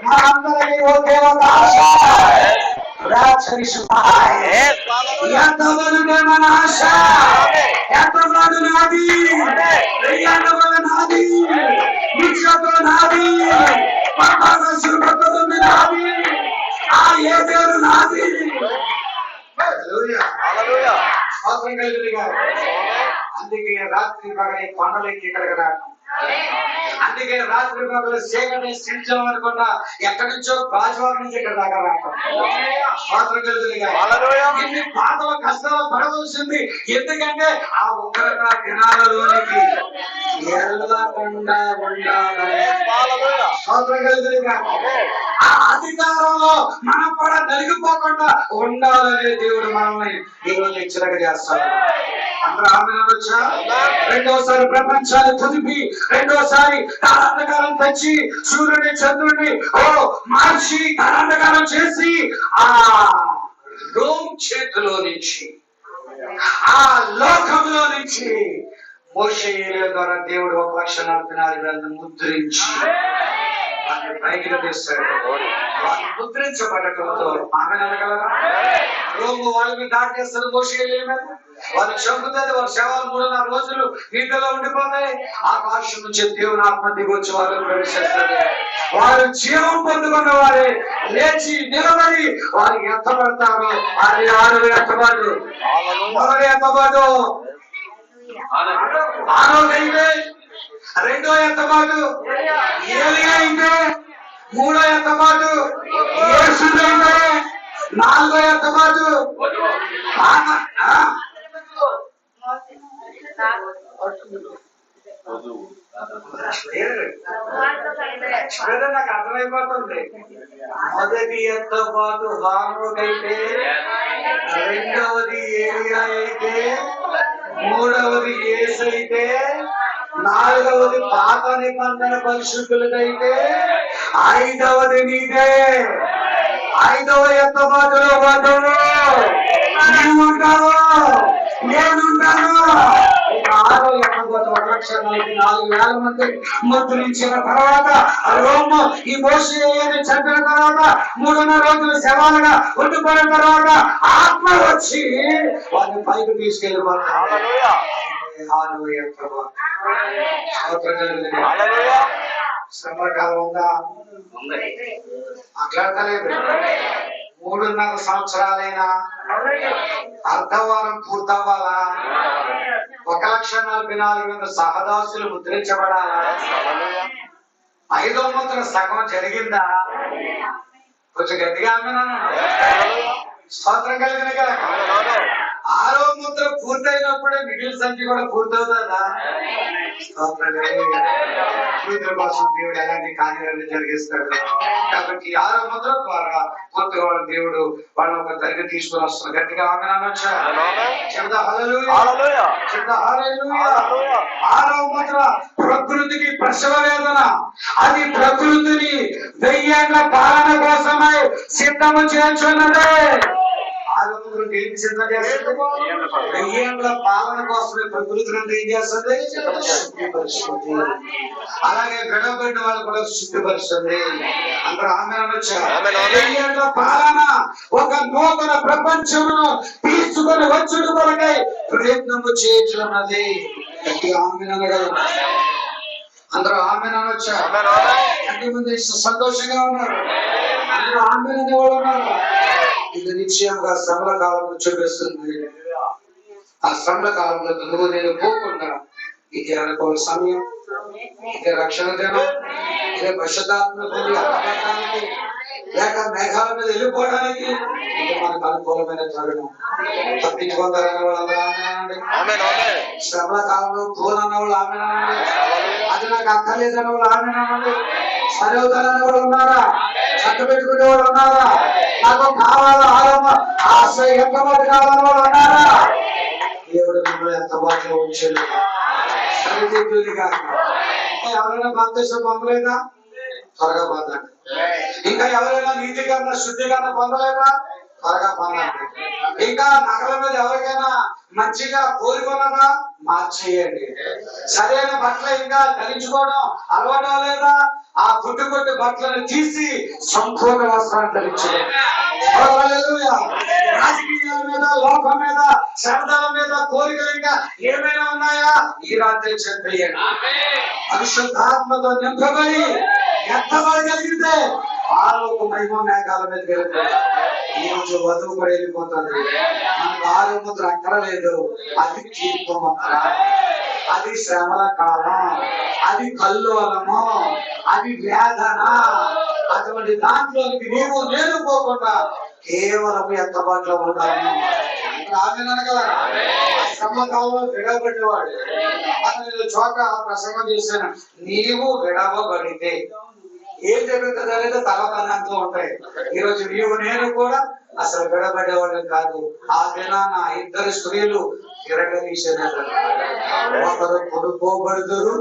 మనందరికీ ఒకే ఒక ఆశ, ఎంతవరకు మన ఆశ, ఎంతవాడు నాది, నాది, నిత్యతో నాది, నాది, ఆ ఏ పేరు నాది. అందుకే రాత్రి పగలే కొండలకి ఇక్కడికి రావడం, అందుకే రాత్రి పగలు సేకరణ సించం అనుకున్నా ఎక్కడి నుంచో గాజువాడ నుంచి ఇక్కడ దాకా రావడం. ఇన్ని బాధలు కష్టాలు పడవలసింది ఎందుకంటే ఆ ఉగ్రత దినాలలోనికి వెళ్ళకుండా ఉండాలని, ఆ అధికారంలో మనం కూడా నలిగిపోకుండా ఉండాలని దేవుడు మనల్ని ఈరోజు హెచ్చరిక చేస్తాడు. అందరూ ఆమె అనొచ్చా? రెండోసారి ప్రపంచాన్ని పొదిపి, రెండోసారి కాలాంధకారం తెచ్చి సూర్యుడి చంద్రుడిని మార్చి కాలాంధకారం చేసి ఆ రోమ్ చేతిలో నుంచి, ఆ లోకంలో నుంచి మోషే ద్వారా దేవుడు 1,40,000 ముద్రించి వారిని పైకి తెస్తాడు. వారిని ముద్రించబడటంతో ఆమె అనగలరా? రోము వాళ్ళని దాటేస్తారు మోషే మీద, వాళ్ళు చంపుతుంది, వాళ్ళ శవాలు 3.5 రోజులు నీటిలో ఉండిపోతాయి. ఆకాశం నుంచి దేవుని ఆత్మ దిగొచ్చి వాళ్ళని ప్రవేశిస్తుంది. వారు జీవం పొందుకున్న వారే లేచి నిలబడి వారికి ఎత్తబడతారు. అది 6వ ఎత్తబాటు. మొదటి ఎత్తబాటు ఆరోగ్యైతే, 2వ ఎత్తబాటు ఏలియా అయితే, 3వ ఎత్తబాటు యేసుదైతే, 4వ ఎత్తబాటు నాకు అర్థమైపోతుంది. మొదటి ఎత్తబాటు హానోకైతే, 2వది ఏలియా అయితే, 3వది యేసు అయితే, 4వది పాత నిబంధన పరిశుద్ధులకైతే, 5వది నీదే. 5వ ఎత్తబాటులో వధువు నీవుంటావు, నేనుంటాను. 6వ ఎత్తబాటు 1,40,000 మంది ముద్రించిన తర్వాత రోము ఈ మోషే చంపిన తర్వాత 3.5 రోజులు శవాలుగా ఉండిపోయిన తర్వాత ఆత్మ వచ్చి వారిని పైకి తీసుకెళ్ళిపోతారు. శ్రమకాలం ఉందా? మాట్లాడతలేదు. 3.5 సంవత్సరాలైనా అర్ధవారం పూర్తవ్వాలా? 1,40,000 సహదాసులు ముద్రించబడాలా? 5వ ముద్ర సగం జరిగిందా? కొంచెం గట్టిగా అన్నాను. స్తోత్రం కలిగిన కదా. 6వ ముద్ర పూర్తయినప్పుడే మిగిలిన సంఖ్య కూడా పూర్తవుతుందా? కోసం దేవుడు ఎలాంటి కార్యాలను జరిగిస్తాడు. కాబట్టి 6వ ముద్ర ద్వారా కొత్త వాళ్ళ దేవుడు వాళ్ళ ఒక దగ్గర తీసుకుని వస్తున్నారు. గట్టిగా ఆమె అనొచ్చా? చెప్తా హల్లెలూయా, చెప్తా హల్లెలూయా. 6వ ముద్ర ప్రకృతికి ప్రసవ వేదన. అది ప్రకృతిని 1000 ఏళ్ల పాలన కోసమై సిద్ధము చేస్తున్నదే. 6వ ముద్ర దేనికి సిద్ధం చేస్తుంది? 1000 ఏళ్ల పాలన కోసమే ప్రకృతిని ఏం చేస్తుంది? శుద్ధిపరుస్తుంది. అలాగే విడబడిన వాళ్ళు కూడా శుద్ధిపరుస్తుంది. అందరూ ఆమె అనొచ్చా? 1000 ఏళ్ల పాలన ఒక నూతన ప్రపంచమును తీసుకొని వచ్చుడు కొరకై ప్రయత్నము చేస్తున్నది. ఆమె అనగలరు. అందరూ ఆమె అనొచ్చా? ఎంతమంది సంతోషంగా ఉన్నారు? అందరూ ఆమె అనేవాళ్ళు ఉన్నారు. ఇది నిశ్చయంగా శ్రమల కాలంలో చూపిస్తుంది. ఆ శ్రమల కాలంలో నువ్వు నేను పోకుండా ఇది అనుకోని సమయం, ఇదే రక్షణ దినం, ఇదే పరిశుద్ధాత్మ పొంది అలవాటానికి లేక మేఘాల మీద వెళ్ళిపోవడానికి ఇది మనకు అనుకూలమైన తరుణం. తప్పించుకుంటారనే వాళ్ళందరూ ఆమెనండి. శ్రమల కాలంలో పోనన్న వాళ్ళు ఆమెనండి. అది నాకు అక్కర్లేదన్న వాళ్ళు ఆమెనండి. సరవుతారనే వాళ్ళు ఉన్నారా? చట్ట పెట్టుకునే వాళ్ళు ఉన్నారా? నాకు కావాలా ఆశ్రయం ఎంతమంది కావాలని వాళ్ళు ఉన్నారా? దేవుడు మిమ్మల్ని ఎంత బాగా ఉంచాడు. సరిదిద్దుది కాక ఎవరైనా బాప్తిసం పొందలేదా? త్వరగా పొందండి. ఇంకా ఎవరైనా నీతికరణ శుద్ధీకరణ పొందలేదా? త్వరగా పొందండి. ఇంకా నగల మీద ఎవరికైనా మంచిగా కోరుకున్నదా? మార్చేయండి. సరైన బట్టలు ఇంకా ధరించుకోవడం అలవాటు లేదా? ఆ కొట్టు బట్టలను తీసి సంపూర్ణ వస్త్రాన్ని ధరించండి. రాజకీయాల మీద, లోకం మీద, శ్రద్ధల మీద కోరికలు ఇంకా ఏమైనా ఉన్నాయా? ఈ రాత్రి చెప్పేయండి. పరిశుద్ధాత్మతో నింపబడి ఎత్తబడగలిగితే ఆరోగ్య మహిమ మేఘాల మీద వెళ్తాయి. ఈ రోజు వధువు కూడా వెళ్ళిపోతుంది. మనకు ఆరోగ్యం అక్కరలేదు. అది తీర్పు ముద్ర, అది శ్రమల కాలం, అది కల్లోలము, అది వేదన. అటువంటి దాంట్లోనికి నీవు నేను పోకుండా కేవలం ఎత్తబాట్లో ఉంటాను. ఆమెనగలరా? శ్రమ కాలంలో విడవబడినవాడు. అతను చోట ప్రసంగం చేశాను. నీవు విడవబడితే ఏం జరుగుతుంది అనేది తర్వాత అంటూ ఉంటాయి. ఈరోజు నీవు నేను కూడా అసలు విడబడేవాళ్ళు కాదు. ఆ దినాన ఇద్దరు స్త్రీలు తిరగదీసేదారు. ఒకరు కొనుక్కోబడుతారు,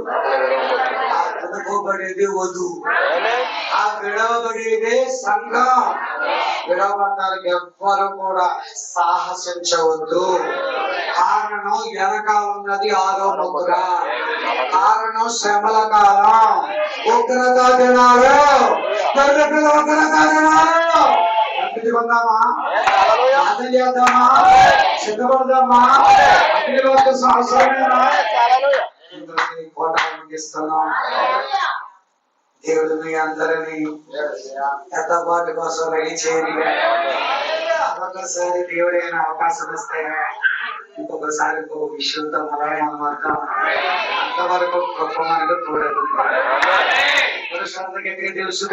ఆ కొనుక్కోబడేది వధు, ఆ విడవబడేదే సంఘం. విడవబడటానికి ఎవ్వరు కూడా సాహసించవద్దు. కారణం వెనకాల ఉన్నది ఆరో ముద్ర. కారణం శ్రమల కాలం, ఉగ్రత దినాలు, ఉగ్రత దినాలు. కొందామా? అర్థం చేద్దామా? సిద్ధపడదామా? కోట ముగిస్తున్నాం. దేవుడు మీ అందరినీ ఎత్తబాటు కోసం రెడీ చేయని ఒక్కొక్కసారి దేవుడైన అవకాశం ఇస్తే ఇంకొకసారి ఇంకొక విషయంతో మనం అర్థం. అంతవరకు గొప్ప మనకు చూడదు. పురుషులందరికీ తెలుసు.